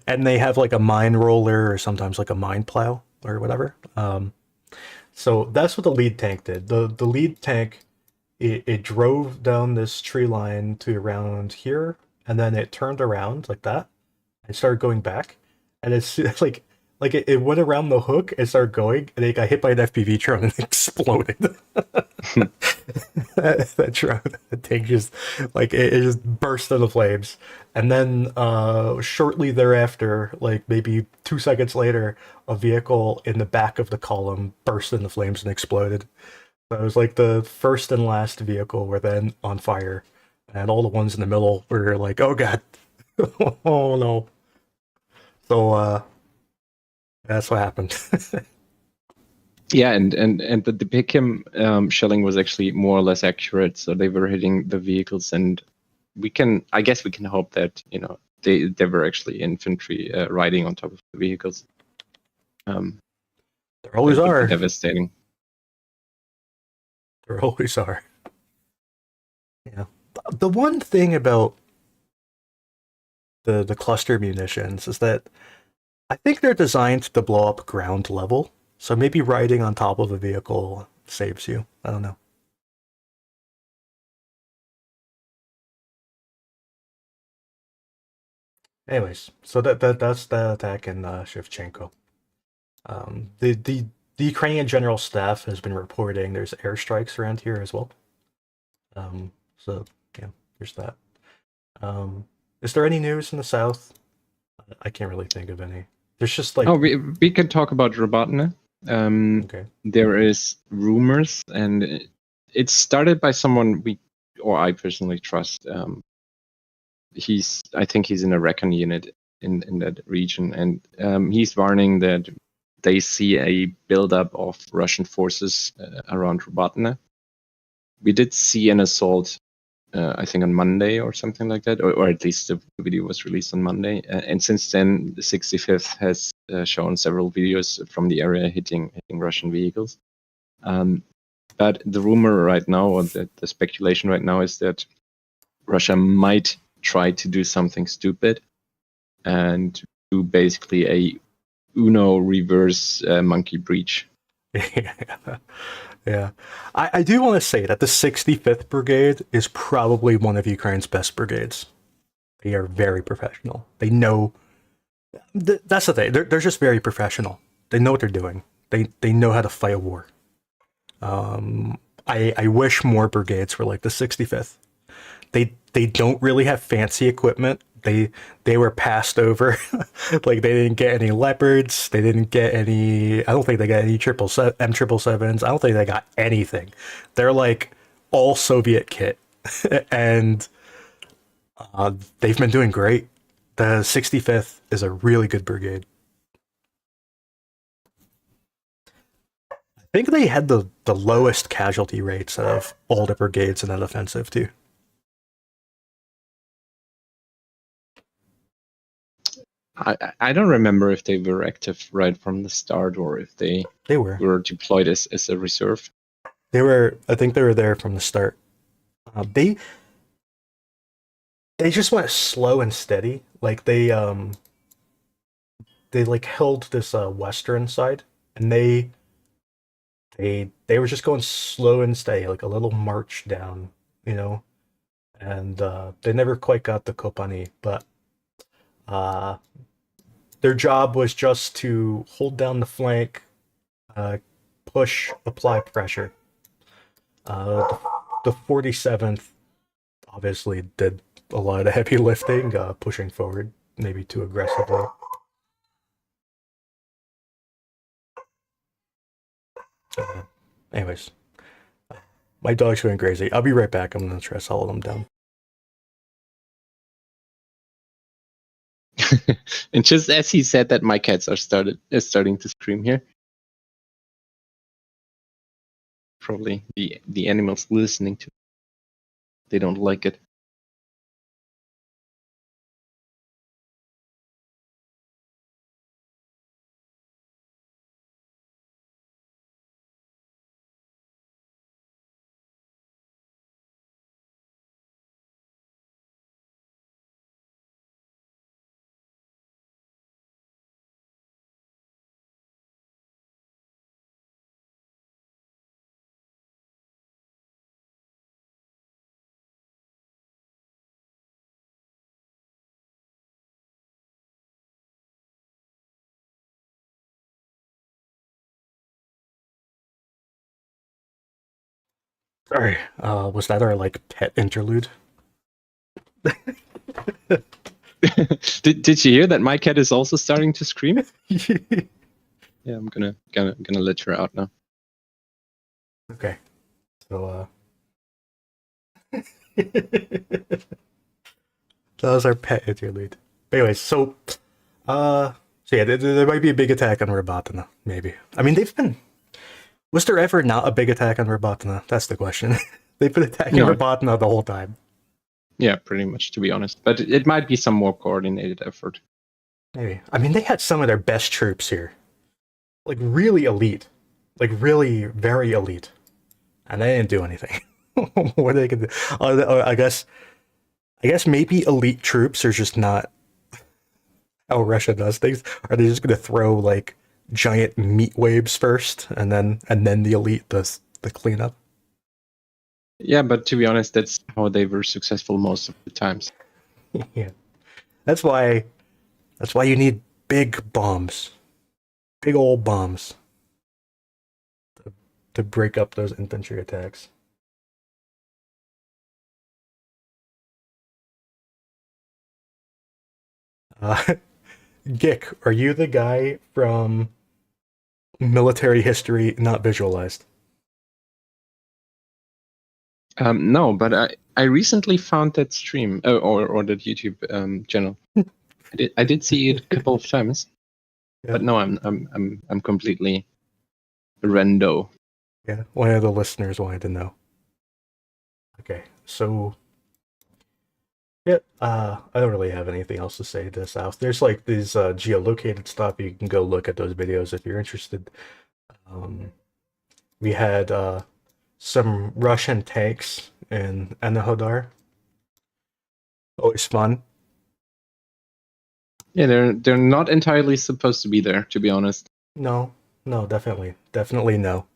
And they have like a mine roller or sometimes like a mine plow or whatever. So that's what the lead tank did. The lead tank, it drove down this tree line to around here, and then it turned around like that and started going back. And it's like it went around the hook and started going, and it got hit by an FPV drone and exploded. that drone, the tank just it just burst into flames. And then shortly thereafter, like maybe 2 seconds later, a vehicle in the back of the column burst into flames and exploded. So it was like the first and last vehicle were then on fire, and all the ones in the middle were like, "Oh god, oh no." So that's what happened.
Yeah, and the Pikim shelling was actually more or less accurate, so they were hitting the vehicles, and I guess we can hope that they were actually infantry riding on top of the vehicles.
There always
That would be
are.
devastating.
There always are. Yeah. The one thing about the cluster munitions is that I think they're designed to blow up ground level. So maybe riding on top of a vehicle saves you. I don't know. Anyways, so that's the attack in Shevchenko. The Ukrainian general staff has been reporting there's airstrikes around here as well. So yeah, there's that. Is there any news in the south? I can't really think of any. There's just like
we can talk about Robatne.
Okay.
There is rumors, and it started by someone I personally trust. I think he's in a recon unit in that region, and he's warning that they see a buildup of Russian forces around Robatne. We did see an assault, I think on Monday or something like that, or at least the video was released on Monday. And since then, the 65th has shown several videos from the area hitting Russian vehicles. But the rumor right now, or the speculation right now, is that Russia might try to do something stupid and do basically a Uno reverse monkey breach.
Yeah. I do want to say that the 65th Brigade is probably one of Ukraine's best brigades. They are very professional. They know... That's the thing. They're just very professional. They know what they're doing. They know how to fight a war. I wish more brigades were like the 65th. They don't really have fancy equipment. They were passed over. Like they didn't get any Leopards. They didn't get any. I don't think they got any M777s. I don't think they got anything. They're like all Soviet kit, and they've been doing great. The 65th is a really good brigade. I think they had the lowest casualty rates of all the brigades in that offensive too.
I don't remember if they were active right from the start or if they were deployed as a reserve.
I think they were there from the start. They just went slow and steady. Like they like held this western side, and they were just going slow and steady, like a little march down, and they never quite got the Kopani, but their job was just to hold down the flank, push, apply pressure. The 47th obviously did a lot of the heavy lifting, pushing forward, maybe too aggressively. Anyways, my dog's going crazy. I'll be right back. I'm going to try to settle them down.
And just as he said that, my cats are starting to scream here. Probably the animals listening to. They don't like it.
Sorry, was that our like pet interlude?
Did you hear that my cat is also starting to scream? Yeah, I'm gonna let her out now.
Okay, so that was our pet interlude. But anyways, so yeah, there might be a big attack on Rabatana, maybe. I mean, they've been Was there ever not a big attack on Rabatna? That's the question. They've been attacking
No.
Rabatna the whole time.
Yeah, pretty much, to be honest. But it might be some more coordinated effort.
Maybe. I mean, they had some of their best troops here. Like, really elite. Like, really very elite. And they didn't do anything. What are they gonna do? I guess maybe elite troops are just not how Russia does things. Are they just gonna throw, like, giant meat waves first, and then the elite does the cleanup?
Yeah, but to be honest, that's how they were successful most of the times.
Yeah. That's why you need big bombs. Big old bombs. To break up those infantry attacks. Gick, are you the guy from Military History Not Visualized?
No, but I recently found that stream or that YouTube channel. I did see it a couple of times,
Yeah.
but no, I'm completely rando.
Yeah, one of the listeners wanted to know. Okay, so yeah, I don't really have anything else to say to the south. There's like these geolocated stuff. You can go look at those videos if you're interested. We had some Russian tanks in Anahodar. Always fun.
Yeah, they're not entirely supposed to be there, to be honest.
No, definitely no.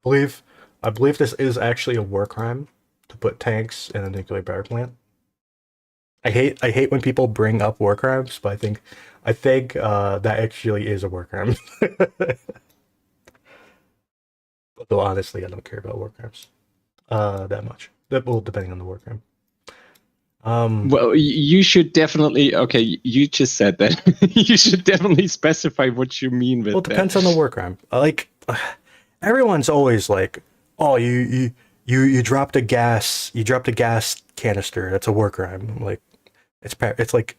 I believe this is actually a war crime to put tanks in a nuclear power plant. I hate when people bring up war crimes, but I think that actually is a war crime. Though honestly, I don't care about war crimes that much. Well, depending on the war crime.
Well, you should definitely. Okay, you just said that. You should definitely specify what you mean with
well, it depends on the war crime. Like everyone's always like, "Oh, you dropped a gas canister. That's a war crime." Like it's like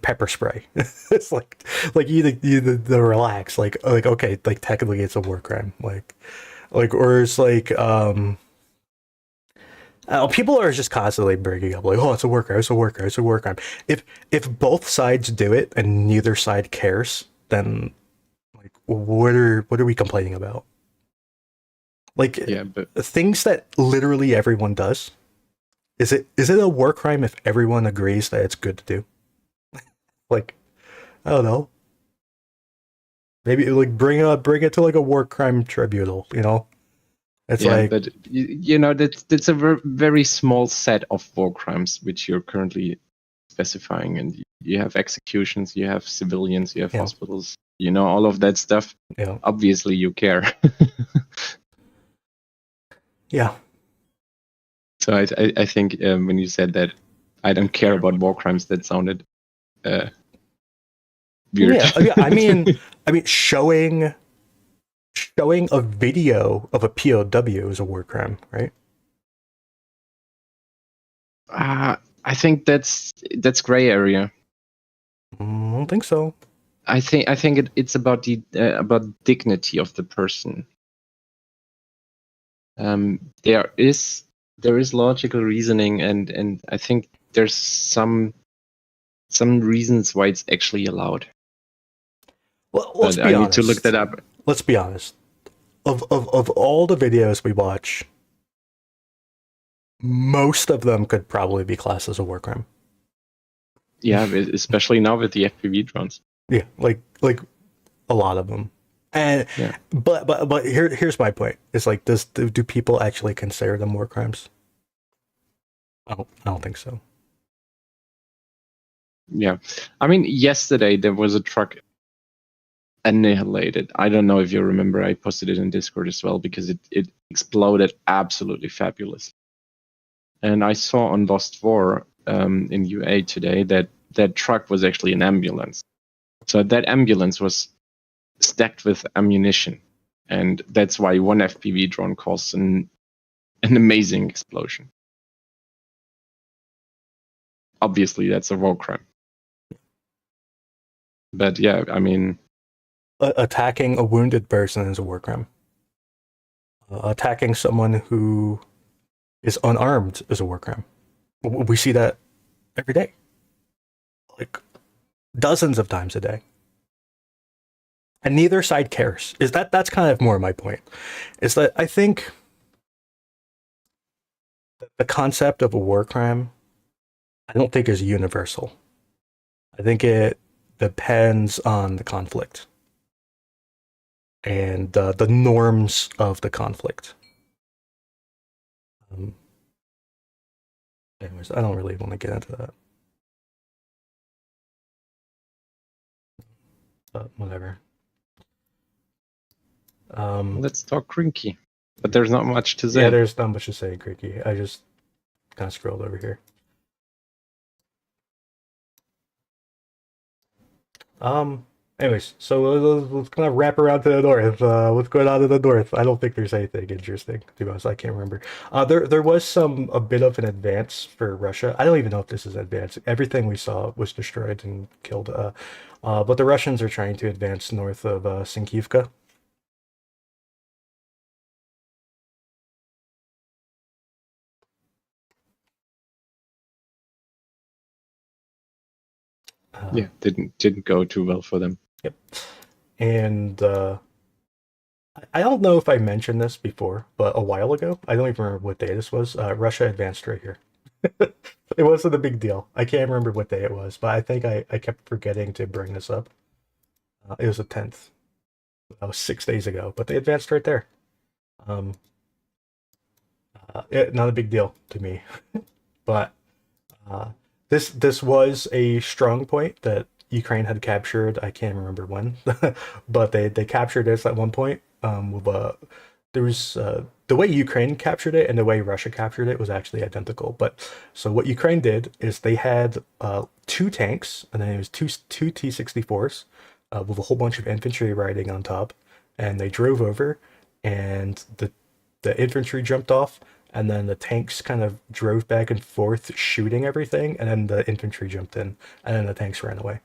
pepper spray. It's like you the relax. Like okay, like technically it's a war crime. Like or it's like people are just constantly bringing up like, oh, it's a war crime, it's a war crime, it's a war crime. If both sides do it and neither side cares, then like what are we complaining about? Like
Yeah, but
things that literally everyone does. Is it a war crime if everyone agrees that it's good to do? Like I don't know. Maybe like bring it to like a war crime tribunal. You know, it's
yeah,
like
but you know that's a very small set of war crimes which you're currently specifying, and you have executions, you have civilians, you have
Yeah.
hospitals, you know, all of that stuff.
Yeah.
Obviously, you care.
Yeah.
So I think when you said that I don't care about war crimes, that sounded weird.
Yeah. I mean, showing a video of a POW is a war crime, right?
I think that's gray area.
I don't think so.
I think it's about the about dignity of the person. There is logical reasoning, and I think there's some reasons why it's actually allowed.
Well, let's
But
be
I
honest.
need to look that up.
Let's be honest. Of all the videos we watch, most of them could probably be classed as a war crime.
Yeah, especially now with the FPV drones.
Yeah, like a lot of them. And
Yeah.
but here's my point. It's like do people actually consider them war crimes? I don't think so.
Yeah, I mean, yesterday there was a truck annihilated. I don't know if you remember. I posted it in Discord as well because it exploded absolutely fabulous. And I saw on Lost War in UA today that truck was actually an ambulance. So that ambulance was stacked with ammunition, and that's why one FPV drone caused an amazing explosion. Obviously, that's a war crime. But yeah, I mean,
attacking a wounded person is a war crime. Attacking someone who is unarmed is a war crime. We see that every day, like dozens of times a day, and neither side cares. That's kind of more my point? Is that I think the concept of a war crime, I don't think is universal. I think it depends on the conflict and the norms of the conflict. Um, Anyways, I don't really want to get into that. But whatever.
Let's talk Grinky. But there's not much to say.
Yeah, there's not much to say, Greeky. I just kind of scrolled over here. Anyways, so let's kind of wrap around to the north. What's going on in the north? I don't think there's anything interesting, to be honest. I can't remember. There was a bit of an advance for Russia. I don't even know if this is advance. Everything we saw was destroyed and killed. But the Russians are trying to advance north of Sinkivka.
Yeah, didn't go too well for them.
Yep. And I don't know if I mentioned this before, but a while ago, I don't even remember what day this was. Russia advanced right here. It wasn't a big deal. I can't remember what day it was, but I think I kept forgetting to bring this up. It was the 10th. That was 6 days ago, but they advanced right there. Um, Not a big deal to me, but this was a strong point that Ukraine had captured. I can't remember when, but they captured this at one point. There was the way Ukraine captured it and the way Russia captured it was actually identical. But so what Ukraine did is they had two tanks, and then it was two T-64s with a whole bunch of infantry riding on top, and they drove over, and the infantry jumped off, and then the tanks kind of drove back and forth shooting everything, and then the infantry jumped in, and then the tanks ran away.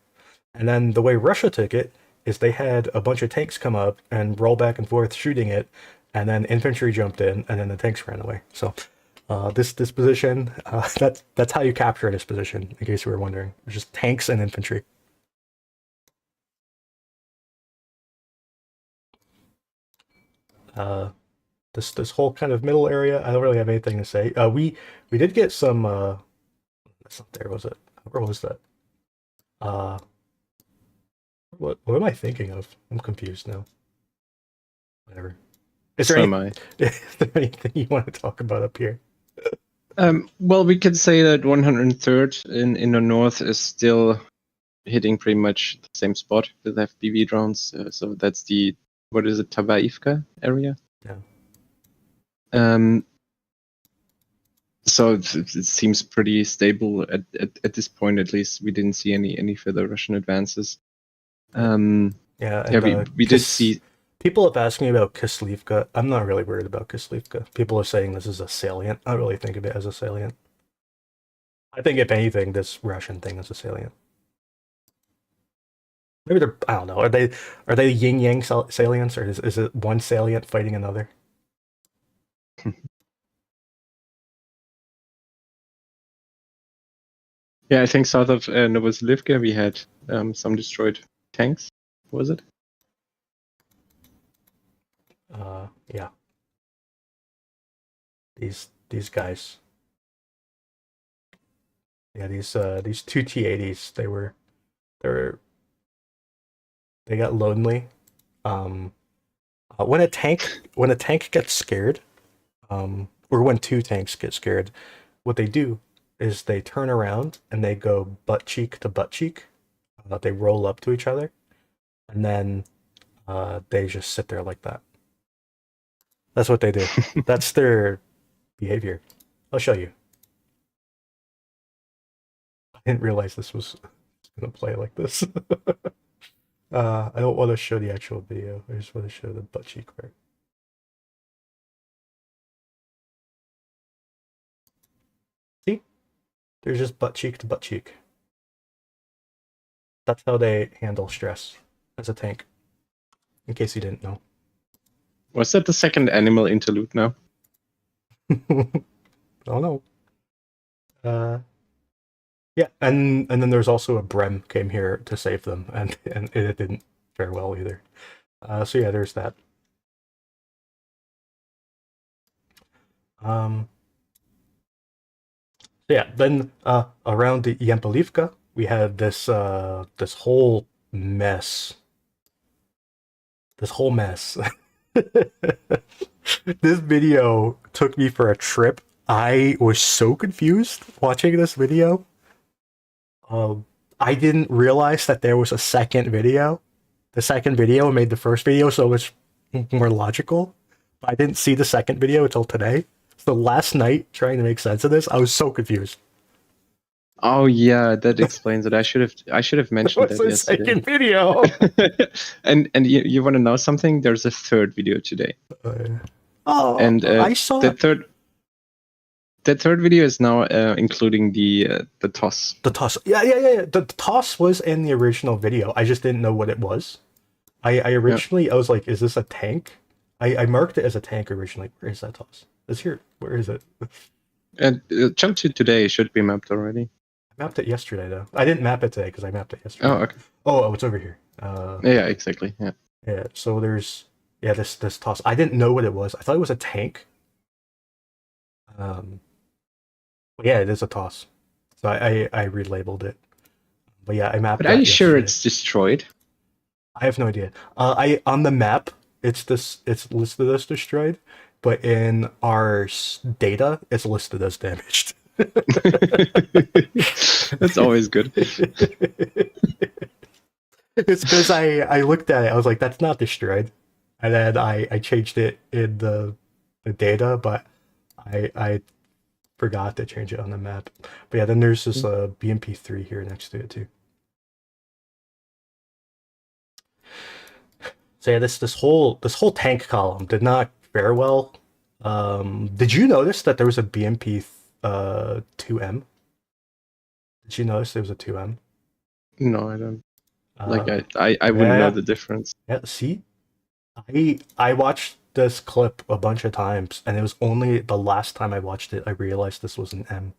And then the way Russia took it is they had a bunch of tanks come up and roll back and forth shooting it, and then infantry jumped in, and then the tanks ran away. So this position, that's how you capture this position, in case you were wondering. It's just tanks and infantry. This whole kind of middle area, I don't really have anything to say. We did get some. That's not there, was it? Where was that? What am I thinking of? I'm confused now. Whatever. Is there,
So
any,
am I.
is there anything you want to talk about up here?
Well, we could say that 103rd in the north is still hitting pretty much the same spot with FPV drones. So that's the, what is it, Tabaivka area?
Yeah.
So it seems pretty stable at this point. At least we didn't see any further Russian advances.
Yeah, and,
we did see.
People have asked me about Kislivka. I'm not really worried about Kislivka. People are saying this is a salient. I don't really think of it as a salient. I think if anything, this Russian thing is a salient. Maybe they're, I don't know. Are they yin yang salients, or is it one salient fighting another?
Yeah, I think south of Novoselivka we had some destroyed tanks. Was it?
Yeah. These guys. Yeah, these two T-80s. They got lonely. When a tank gets scared, or when two tanks get scared, what they do is they turn around and they go butt cheek to butt cheek. They roll up to each other, and then they just sit there like that. That's what they do. That's their behavior. I'll show you. I didn't realize this was gonna play like this. I don't want to show the actual video. I just want to show the butt cheek part. See? They're just butt cheek to butt cheek. That's how they handle stress as a tank. in case you didn't know.
Was that the second animal interlude now?
Oh no. Yeah, and then there's also a Brem came here to save them, and it didn't fare well either. So yeah, there's that. So yeah, then around the Yempolivka, we had this whole mess. This whole mess. This video took me for a trip. I was so confused watching this video. I didn't realize that there was a second video. The second video made the first video so much more logical. I didn't see the second video until today. So last night, trying to make sense of this, I was so confused.
Oh yeah, that explains it. I should have mentioned
What's
that
the
yesterday.
second video?
and you want to know something? There's a third video today.
And I saw
that third video is now including the toss.
The toss. Yeah. The toss was in the original video. I just didn't know what it was. I originally I was like, is this a tank? I marked it as a tank originally. Where is that toss? It's here. Where is it?
And jump to today should be mapped already.
I mapped it yesterday though. I didn't map it today because I mapped it yesterday.
Oh, okay.
Oh, it's over here.
Yeah, exactly. Yeah.
Yeah. So there's this toss. I didn't know what it was. I thought it was a tank. But yeah, it is a toss. So I relabeled it. But yeah, I mapped.
But are you sure it's destroyed?
I have no idea. On the map, it's listed as destroyed, but in our data, it's listed as damaged.
That's always good.
It's because I looked at it, I was like, that's not destroyed, and then I changed it in the data, but I forgot to change it on the map. But yeah, then there's this BMP3 here next to it too. So yeah, this whole tank column did not fare well. Did you notice that there was a BMP 2M? Did you notice there was a 2M?
No, I don't. I wouldn't know the difference.
Yeah, see, I watched this clip a bunch of times, and it was only the last time I watched it I realized this was an M.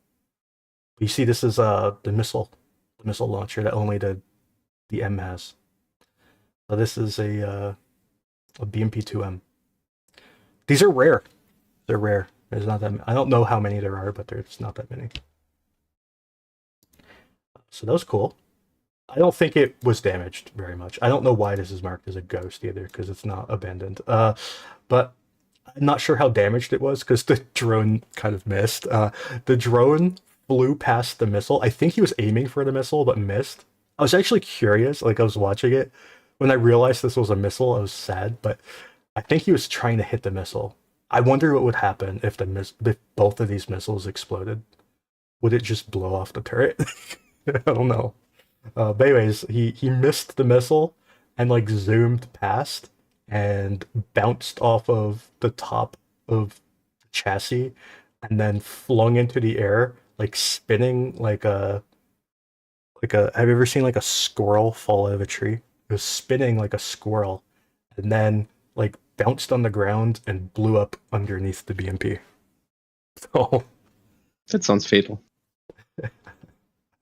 But you see, this is the missile launcher that only the M has. So this is a BMP-2M. These are rare. They're rare. There's not that many. I don't know how many there are, but there's not that many. So that was cool. I don't think it was damaged very much. I don't know why this is marked as a ghost either, because it's not abandoned. But I'm not sure how damaged it was, because the drone kind of missed. The drone flew past the missile. I think he was aiming for the missile, but missed. I was actually curious, like I was watching it. When I realized this was a missile, I was sad, but I think he was trying to hit the missile. I wonder what would happen if if both of these missiles exploded. Would it just blow off the turret? I don't know. But anyways, he missed the missile and like zoomed past and bounced off of the top of the chassis and then flung into the air, like spinning like a have you ever seen like a squirrel fall out of a tree? It was spinning like a squirrel and then like bounced on the ground and blew up underneath the BMP. So
that sounds fatal.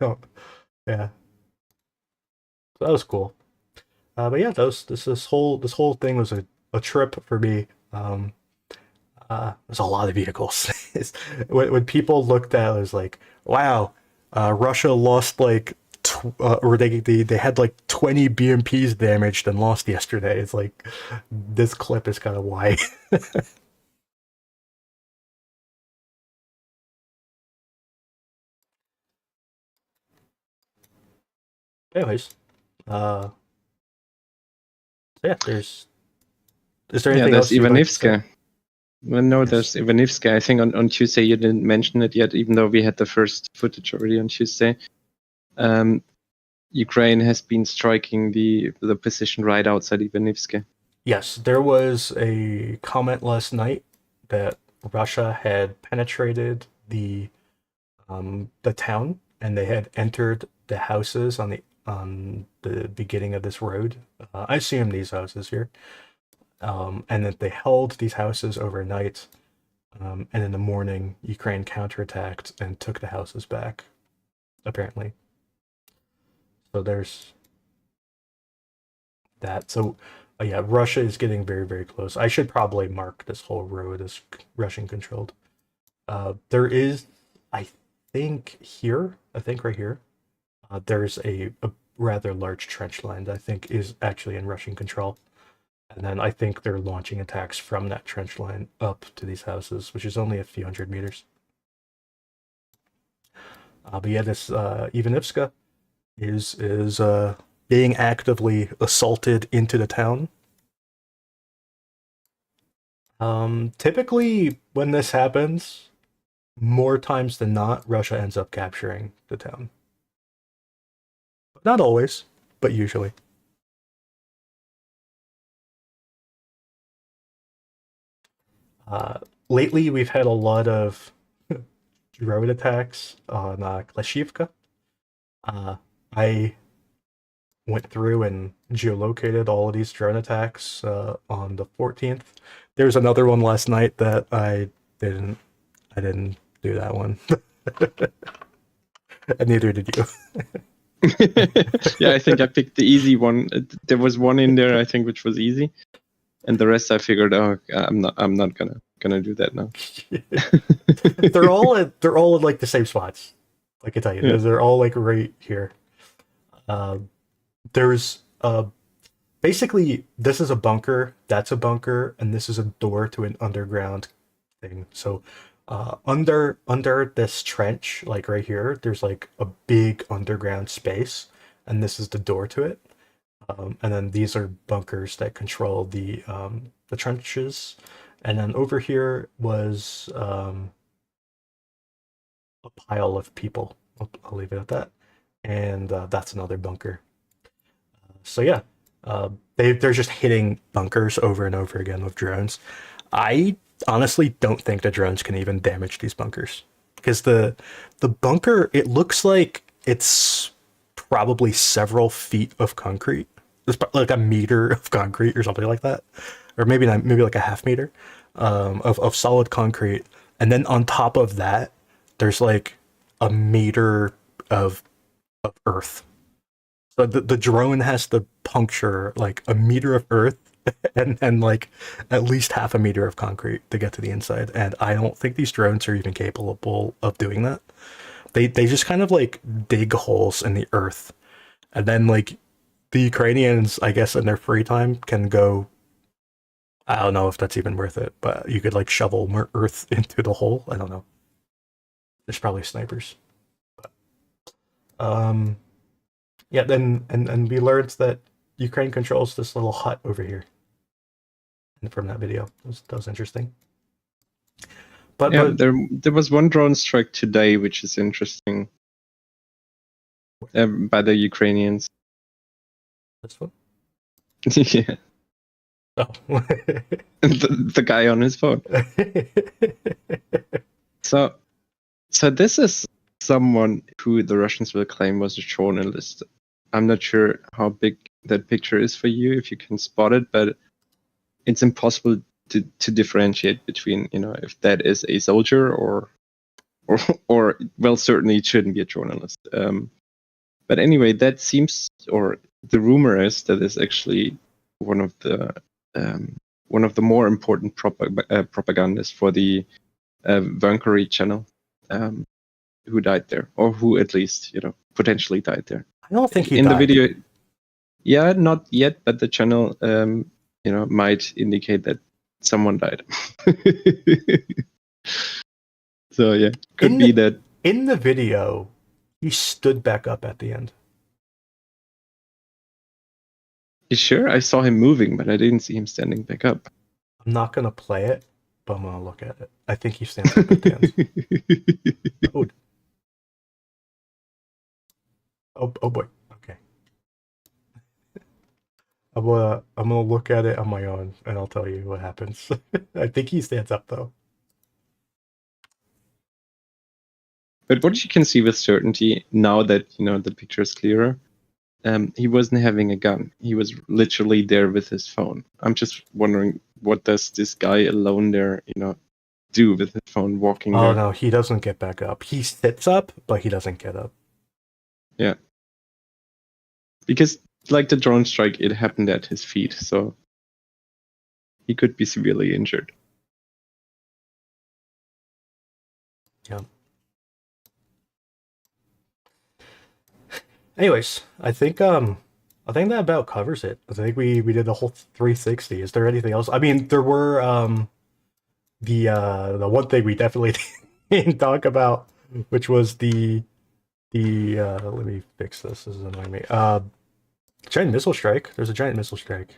Oh, yeah. So that was cool. But yeah, this whole thing was a trip for me. There's a lot of vehicles. when people looked at it, it was like, wow, Russia lost like or they had like 20 BMPs damaged and lost yesterday. It's like this clip is kind of why. Anyways, so yeah, is there anything else?
There's Ivanivska. Well, no, yes. There's Ivanivska. I think on Tuesday you didn't mention it yet, even though we had the first footage already on Tuesday. Ukraine has been striking the position right outside Ivanivska.
Yes, there was a comment last night that Russia had penetrated the town and they had entered the houses on the the beginning of this road. I assume these houses here, and that they held these houses overnight. And in the morning, Ukraine counterattacked and took the houses back, apparently. So there's that. So, yeah, Russia is getting very, very close. I should probably mark this whole road as Russian controlled. There is, I think right here, there's a rather large trench line that I think is actually in Russian control. And then I think they're launching attacks from that trench line up to these houses, which is only a few hundred meters. But yeah, this Ivanivska is being actively assaulted into the town. Typically, when this happens, more times than not, Russia ends up capturing the town. Not always, but usually. Lately, we've had a lot of drone attacks on Klashivka. I went through and geolocated all of these drone attacks on the 14th. There's another one last night that I didn't do that one. And neither did you.
Yeah, I think I picked the easy one. There was one in there, I think, which was easy, and the rest I figured, oh, I'm not gonna do that now.
they're all in like the same spots. I can tell you, yeah. They're all like right here. There's basically this is a bunker, that's a bunker, and this is a door to an underground thing. So under this trench, like right here, there's like a big underground space, and this is the door to it. And then these are bunkers that control the trenches. And then over here was a pile of people. I'll leave it at that. And that's another bunker. So yeah, they're just hitting bunkers over and over again with drones. I honestly don't think the drones can even damage these bunkers, because the bunker, it looks like it's probably several feet of concrete. It's like a meter of concrete or something like that, or maybe not, maybe like a half meter of solid concrete, and then on top of that, there's like a meter of earth. So the drone has to puncture like a meter of earth and like at least half a meter of concrete to get to the inside. And I don't think these drones are even capable of doing that. They just kind of like dig holes in the earth, and then like the Ukrainians, I guess, in their free time can go. I don't know if that's even worth it, but you could like shovel more earth into the hole. I don't know. There's probably snipers. But, yeah, then and we learned that Ukraine controls this little hut over here. And from that video, that was interesting. But
yeah, there was one drone strike today, which is interesting, by the Ukrainians.
This one?
Yeah.
Oh.
the guy on his phone. So this is someone who the Russians will claim was a journalist. I'm not sure how big that picture is for you, if you can spot it, but it's impossible to differentiate between, if that is a soldier or well, certainly it shouldn't be a journalist. But anyway, that seems, or the rumor is that is actually one of the more important propagandists for the Withdrawal channel, who died there, or who at least potentially died there.
I don't think he
in
died.
The video. Yeah, not yet, but the channel might indicate that someone died. So yeah, could be that.
In the video, he stood back up at the end.
You sure? I saw him moving, but I didn't see him standing back up.
I'm not gonna play it, but I'm gonna look at it. I think he stands up at the end. Oh boy. Okay. I'm gonna look at it on my own, and I'll tell you what happens. I think he stands up though.
But what you can see with certainty now that the picture is clearer, he wasn't having a gun. He was literally there with his phone. I'm just wondering, what does this guy alone there, do with his phone walking
Oh
there?
no, he doesn't get back up. He sits up, but he doesn't get up.
Yeah. Because, like the drone strike, it happened at his feet, so he could be severely injured.
Yeah. Anyways, I think that about covers it. I think we did the whole 360. Is there anything else? I mean, there were the one thing we definitely didn't talk about, which was the let me fix this. This is annoying me. Giant missile strike. There's a giant missile strike.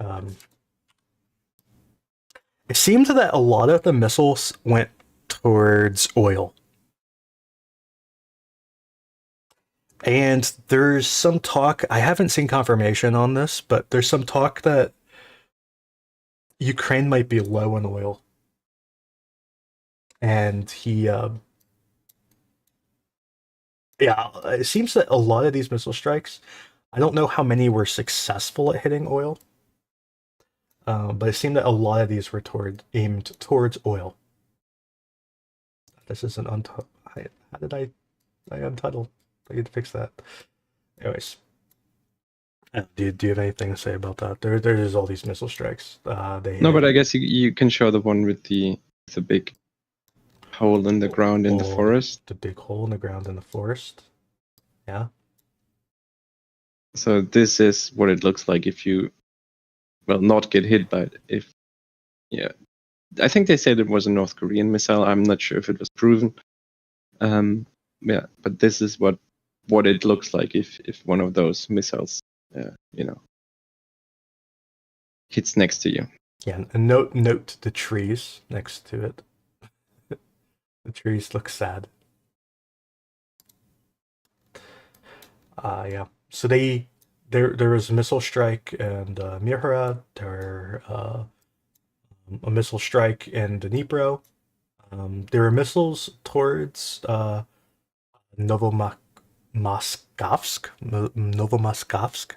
It seems that a lot of the missiles went towards oil. And there's some talk, I haven't seen confirmation on this, but there's some talk that Ukraine might be low on oil. And yeah, it seems that a lot of these missile strikes, I don't know how many were successful at hitting oil, but it seemed that a lot of these were aimed towards oil. This is an how did I untitled? I need to fix that. Anyways, do you have anything to say about that? There's all these missile strikes.
No, but I guess you can show the one with the big hole in the ground in the forest.
The big hole in the ground in the forest. Yeah.
So this is what it looks like if you, well, not get hit by it. Yeah. I think they said it was a North Korean missile. I'm not sure if it was proven. Yeah, but this is what it looks like if one of those missiles, hits next to you.
Yeah, and note the trees next to it. The trees look sad. Yeah. So there was a missile strike and Mirhorod. There a missile strike in Dnipro. There were missiles towards Novomoskovsk.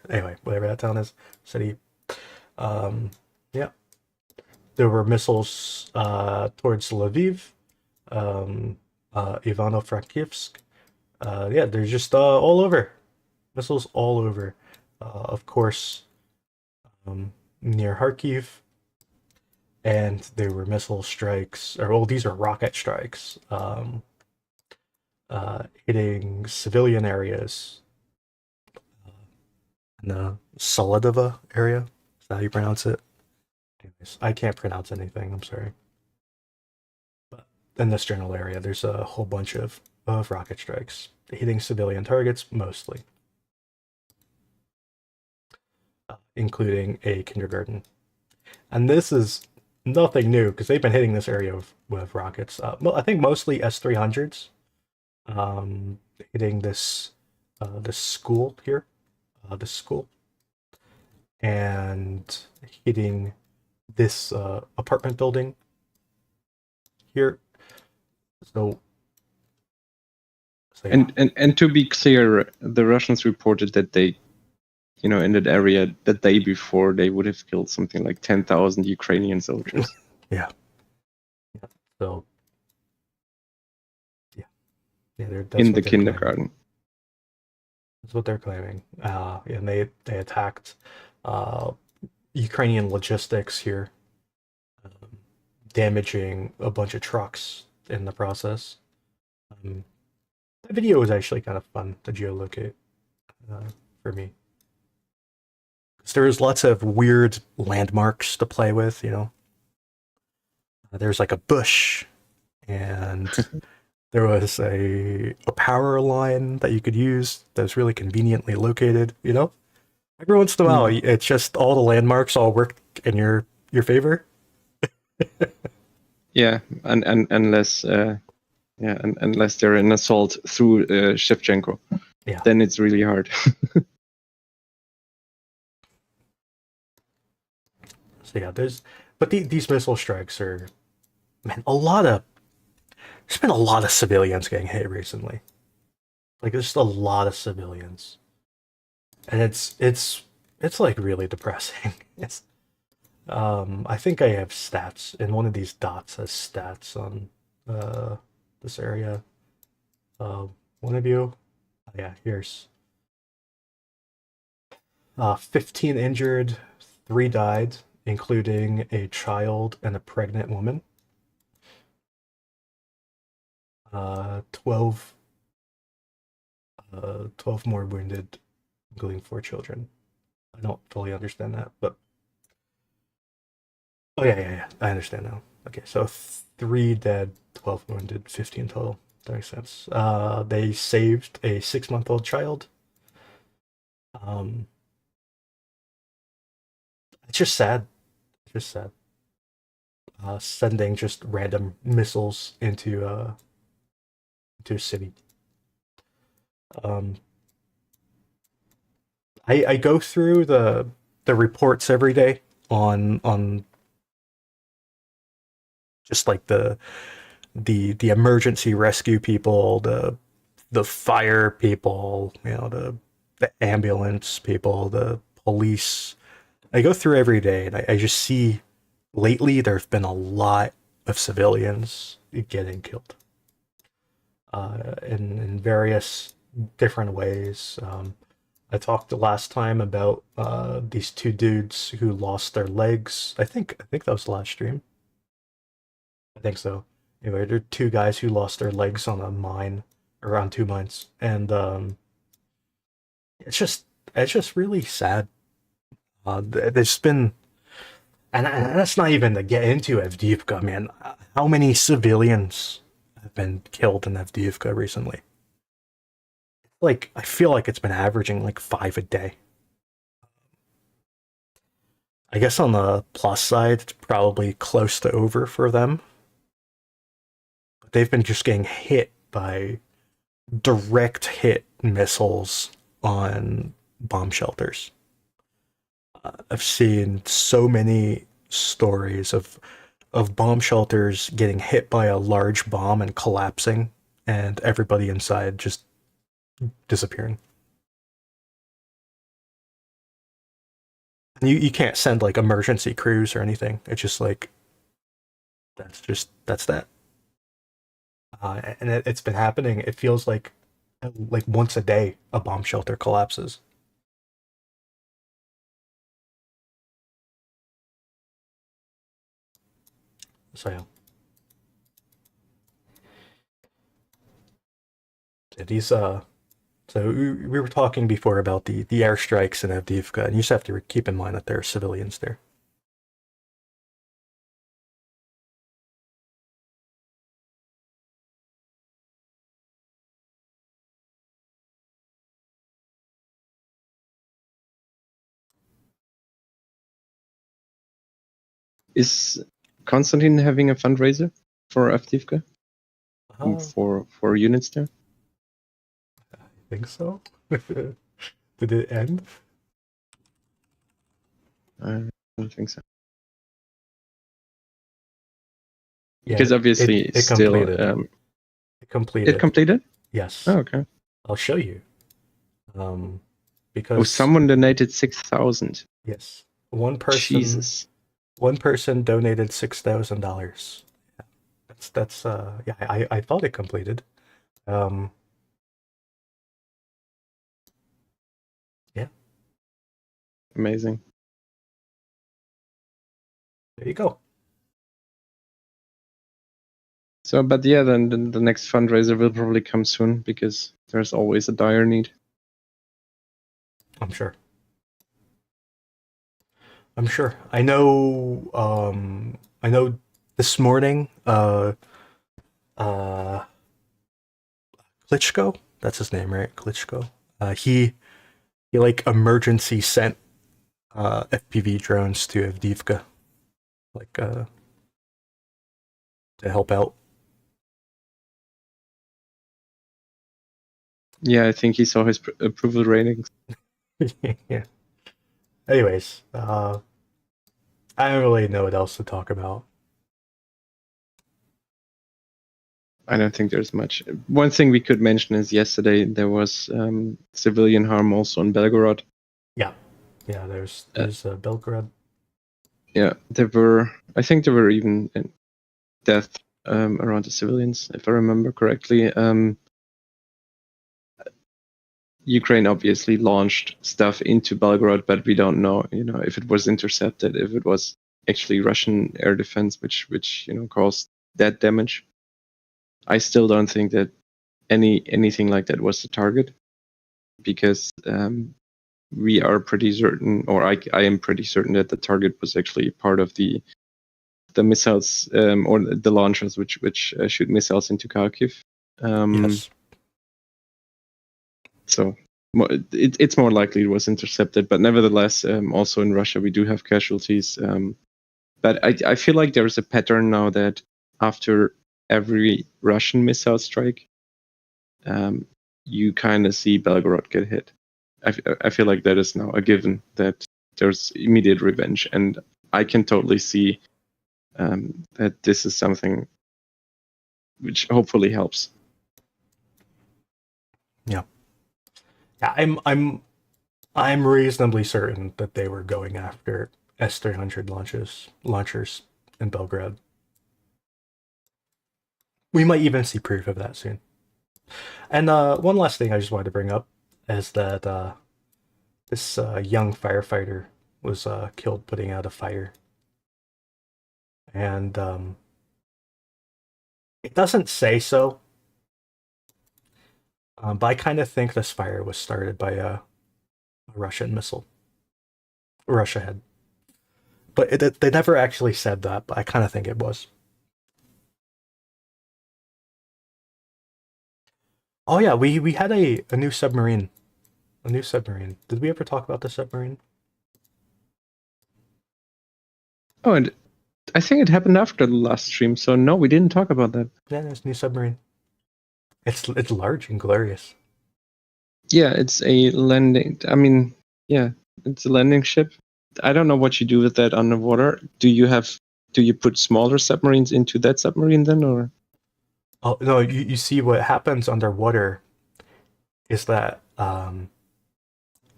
Anyway, whatever that town is, city. Yeah. There were missiles towards Lviv, Ivano-Frankivsk. Yeah, they're just all over. Missiles all over. Of course, near Kharkiv. And there were missile strikes, these are rocket strikes, hitting civilian areas in the Solidova area. Is that how you pronounce it? Anyways, I can't pronounce anything, I'm sorry. But in this general area, there's a whole bunch of rocket strikes hitting civilian targets, mostly. Including a kindergarten. And this is nothing new, because they've been hitting this area with rockets. I think mostly S-300s. Hitting this school here. This school. And hitting this apartment building here. So yeah.
And to be clear, the Russians reported that they, in that area, the day before, they would have killed something like 10,000 Ukrainian soldiers.
Yeah. So yeah, that's
in the kindergarten.
That's what they're claiming. And they attacked Ukrainian logistics here, damaging a bunch of trucks in the process. That video was actually kind of fun to geolocate for me. Because there's lots of weird landmarks to play with, There's like a bush, and there was a power line that you could use that was really conveniently located, Every once in a while, it's just all the landmarks all work in your favor.
Yeah, and unless unless they're an assault through Shevchenko, then it's really hard.
So yeah, these missile strikes are, man, there's been a lot of civilians getting hit recently. Like there's just a lot of civilians, and it's like really depressing. It's I think I have stats, and one of these dots has stats on uh this area. Uh, one of you, oh, yeah, here's 15 injured, 3 died, including a child and a pregnant woman. 12 12 more wounded, including 4 children. I don't fully understand that, but oh yeah, I understand now. Okay, so 3 dead, 12 wounded, 15 total. That makes sense. They saved a 6-month-old child. Um, it's just sad. It's just sad. Sending just random missiles into a city. Um, I go through the reports every day on just like the emergency rescue people, the fire people, the ambulance people, the police. I go through every day, and I just see lately there've been a lot of civilians getting killed in various different ways. I talked the last time about these 2 dudes who lost their legs. I think that was the last stream. I think so. Anyway, there are 2 guys who lost their legs on a mine, around 2 mines, and it's just it's just really sad. There's been, and that's not even to get into Avdiivka, man. How many civilians have been killed in Avdiivka recently? Like, I feel like it's been averaging like 5 a day. I guess on the plus side, it's probably close to over for them. But they've been just getting hit by direct hit missiles on bomb shelters. I've seen so many stories of bomb shelters getting hit by a large bomb and collapsing, and everybody inside just disappearing. And you can't send like emergency crews or anything. It's just like that's that. And it's been happening. It feels like once a day a bomb shelter collapses. So yeah, these so we were talking before about the airstrikes in Avdiivka, and you just have to keep in mind that there are civilians there.
Is Konstantin having a fundraiser for Avdiivka?
Uh,
For units there?
I think so. Did it end?
I don't think so.
Yeah,
Because obviously
it
still
completed. It completed.
it completed?
Yes.
Oh, okay.
I'll show you.
Oh,
Because
someone donated 6,000.
yes, one person
Jesus.
one person donated $6,000. That's yeah, I thought it completed. Um yeah,
Amazing.
there you go.
So, but yeah, then the next fundraiser will probably come soon because there's always a dire need.
I'm sure. I'm sure. I know this morning uh Klitschko, that's his name, right? Klitschko. He like emergency sent FPV drones to Avdiivka, like to help out.
Yeah, I think he saw his approval ratings.
Yeah. Anyways, I don't really know what else to talk about.
I don't think there's much. One thing we could mention is yesterday there was civilian harm also in Belgorod.
Yeah, there's Belgrade.
Yeah, I think there were even deaths around the civilians, if I remember correctly. Ukraine obviously launched stuff into Belgorod, but we don't know, if it was intercepted, if it was actually Russian air defense, which caused that damage. I still don't think that anything like that was the target, because we are pretty certain, or I am pretty certain that the target was actually part of the missiles or the launchers which shoot missiles into Kharkiv.
Yes.
So it's more likely it was intercepted, but nevertheless, also in Russia we do have casualties. But I feel like there's a pattern now that after every Russian missile strike, you kind of see Belgorod get hit. I feel like that is now a given, that there's immediate revenge, and I can totally see that this is something which hopefully helps.
Yeah, I'm reasonably certain that they were going after S-300 launchers in Belgrade. We might even see proof of that soon. And one last thing I just wanted to bring up is that this young firefighter was killed putting out a fire. And it doesn't say so, but I kind of think this fire was started by a Russian missile. Russia had. But they never actually said that, but I kind of think it was. Oh yeah, we had a new submarine. A new submarine. Did we ever talk about the submarine?
Oh, and I think it happened after the last stream, so no, we didn't talk about that.
Yeah, there's a new submarine. It's large and glorious.
Yeah, it's a landing. I mean, yeah, it's a landing ship. I don't know what you do with that underwater. Do you put smaller submarines into that submarine then, or?
Oh no, you see what happens underwater is that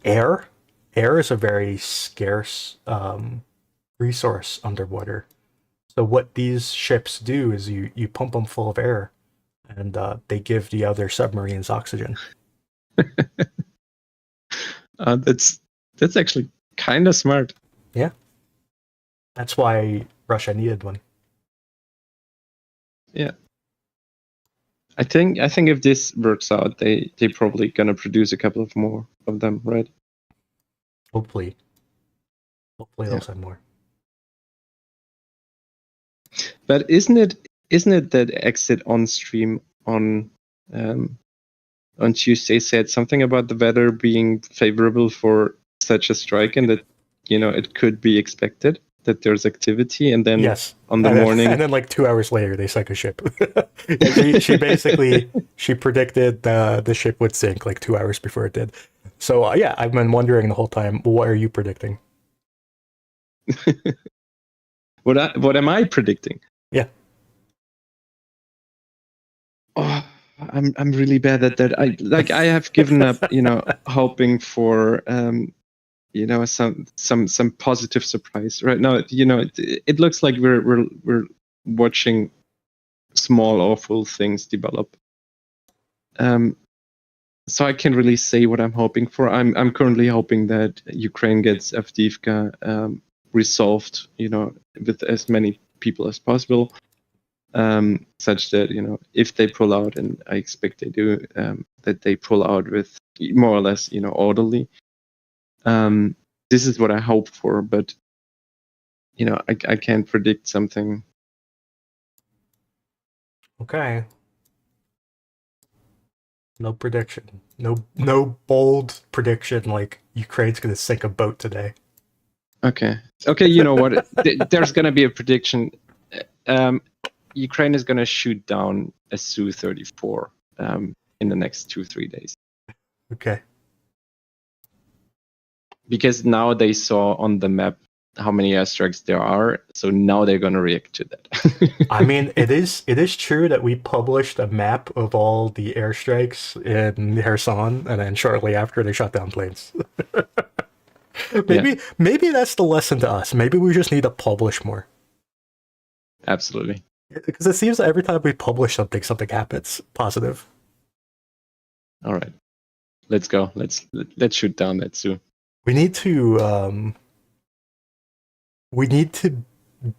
air is a very scarce resource underwater. So what these ships do is you pump them full of air, and they give the other submarines oxygen.
That's actually kind of smart.
Yeah, that's why Russia needed one.
Yeah, I think if this works out, they probably gonna produce a couple of more of them, right?
Hopefully they'll send more.
But isn't it that Exit on stream on Tuesday said something about the weather being favorable for such a strike, and that it could be expected that there's activity, and then
Yes,
on the morning,
and then like 2 hours later they sank a ship. she basically predicted the ship would sink like 2 hours before it did. So yeah, I've been wondering the whole time, what are you predicting?
what am I predicting?
Yeah.
Oh, I'm really bad at that. I have given up, hoping for some positive surprise right now. It looks like we're watching small awful things develop. So I can't really say what I'm hoping for. I'm currently hoping that Ukraine gets Avdiivka resolved, with as many people as possible, such that if they pull out, and I expect they do, that they pull out with more or less orderly. This is what I hope for, but I can't predict something.
Okay. No prediction. No bold prediction like Ukraine's gonna sink a boat today.
Okay. You know what? There's gonna be a prediction. Ukraine is gonna shoot down a Su-34 in the next 2-3 days.
Okay.
Because now they saw on the map how many airstrikes there are. So now they're going to react to that.
I mean, it is true that we published a map of all the airstrikes in Kherson, and then shortly after they shot down planes. Maybe that's the lesson to us. Maybe we just need to publish more.
Absolutely.
Because it seems that every time we publish something, something happens positive.
All right, let's go. Let's shoot down that Zoo.
We need to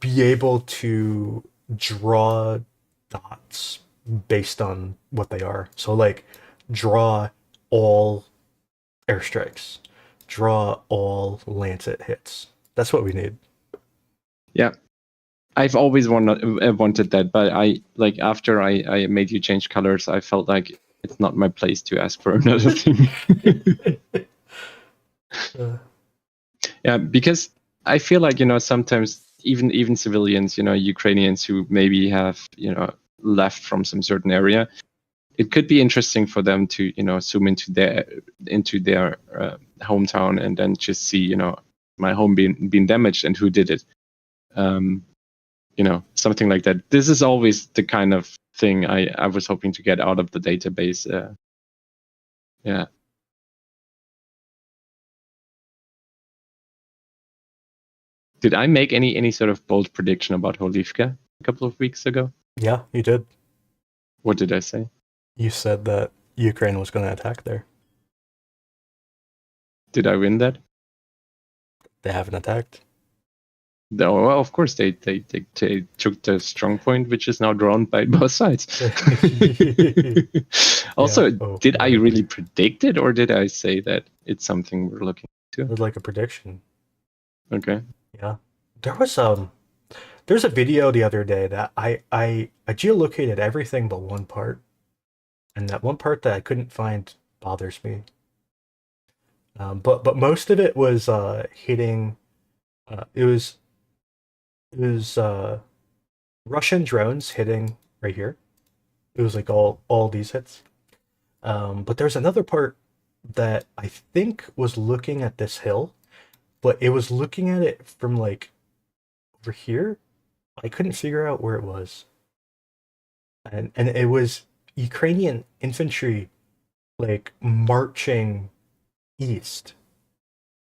be able to draw dots based on what they are. So like draw all airstrikes, draw all Lancet hits. That's what we need.
Yeah. I've always wanted that, but after I made you change colors, I felt like it's not my place to ask for another thing. Yeah, because I feel like, sometimes even civilians, Ukrainians who maybe have, left from some certain area, it could be interesting for them to, zoom into their hometown and then just see, my home being damaged and who did it. Something like that. This is always the kind of thing I was hoping to get out of the database. Yeah. Did I make any sort of bold prediction about Holivka a couple of weeks ago?
Yeah, you did.
What did I say?
You said that Ukraine was going to attack there.
Did I win that?
They haven't attacked.
No, well, of course they took the strong point, which is now drawn by both sides. Also, did I really predict it, or did I say that it's something we're looking to?
It was like a prediction.
Okay.
Yeah, there's a video the other day that I geolocated everything but one part, and that one part that I couldn't find bothers me. But most of it was hitting. It was Russian drones hitting right here. It was like all these hits. But there's another part that I think was looking at this hill, but it was looking at it from like over here. I couldn't figure out where it was. And it was Ukrainian infantry like marching east.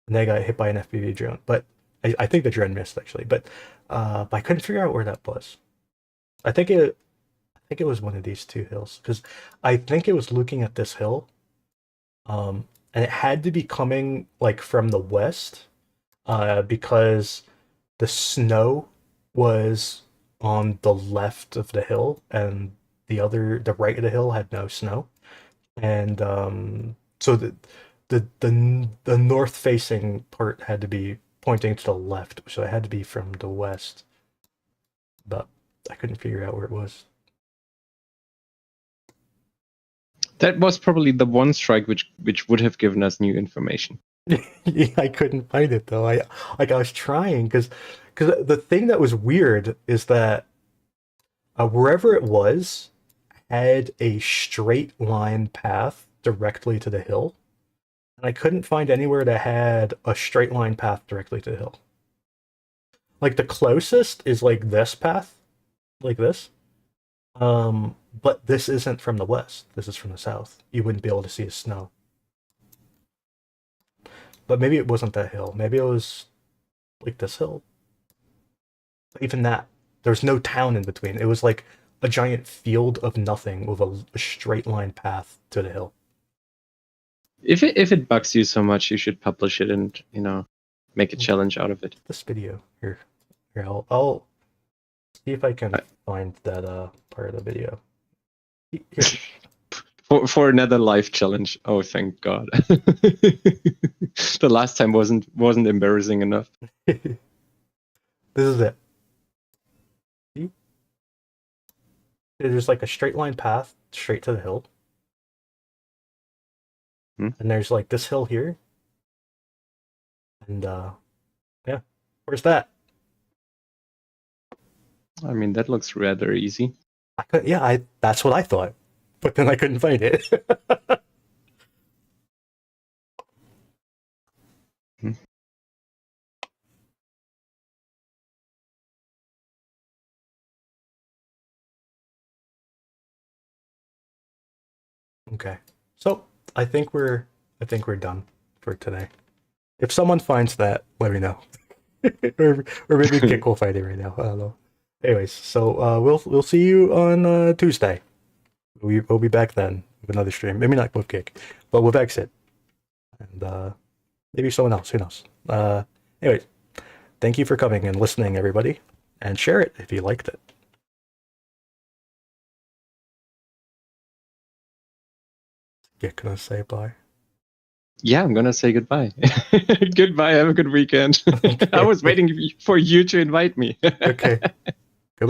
And they got hit by an FPV drone. But I think the drone missed actually, but I couldn't figure out where that was. I think it was one of these two hills, because I think it was looking at this hill, and it had to be coming like from the west, because the snow was on the left of the hill, and the right of the hill had no snow, and so the north facing part had to be pointing to the left, so it had to be from the west, but I couldn't figure out where it was.
That was probably the one strike which would have given us new information.
Yeah, I couldn't find it though. I was trying, because the thing that was weird is that wherever it was had a straight line path directly to the hill. And I couldn't find anywhere that had a straight line path directly to the hill. Like the closest is like this path, like this. But this isn't from the west. This is from the south. You wouldn't be able to see the snow. But maybe it wasn't that hill. Maybe it was like this hill. But even that, there's no town in between. It was like a giant field of nothing with a straight line path to the hill.
If it bugs you so much, you should publish it and make a challenge out of it.
This video here, I'll see if I can find that part of the video. Here.
For another life challenge. Oh, thank God! The last time wasn't embarrassing enough.
This is it. See? There's like a straight line path straight to the hill. And there's like this hill here. And yeah, where's that?
I mean, that looks rather easy.
That's what I thought, but then I couldn't find it. Okay. So I think we're done for today. If someone finds that, let me know. or maybe Kick will find it right now. I don't know. Anyways, so we'll see you on Tuesday. We'll be back then with another stream. Maybe not with Kick, but with Exit. And maybe someone else. Who knows? Anyways, thank you for coming and listening, everybody. And share it if you liked it. Yeah, gonna say bye.
Yeah, I'm gonna say goodbye. Goodbye. Have a good weekend. I was waiting for you to invite me.
Okay.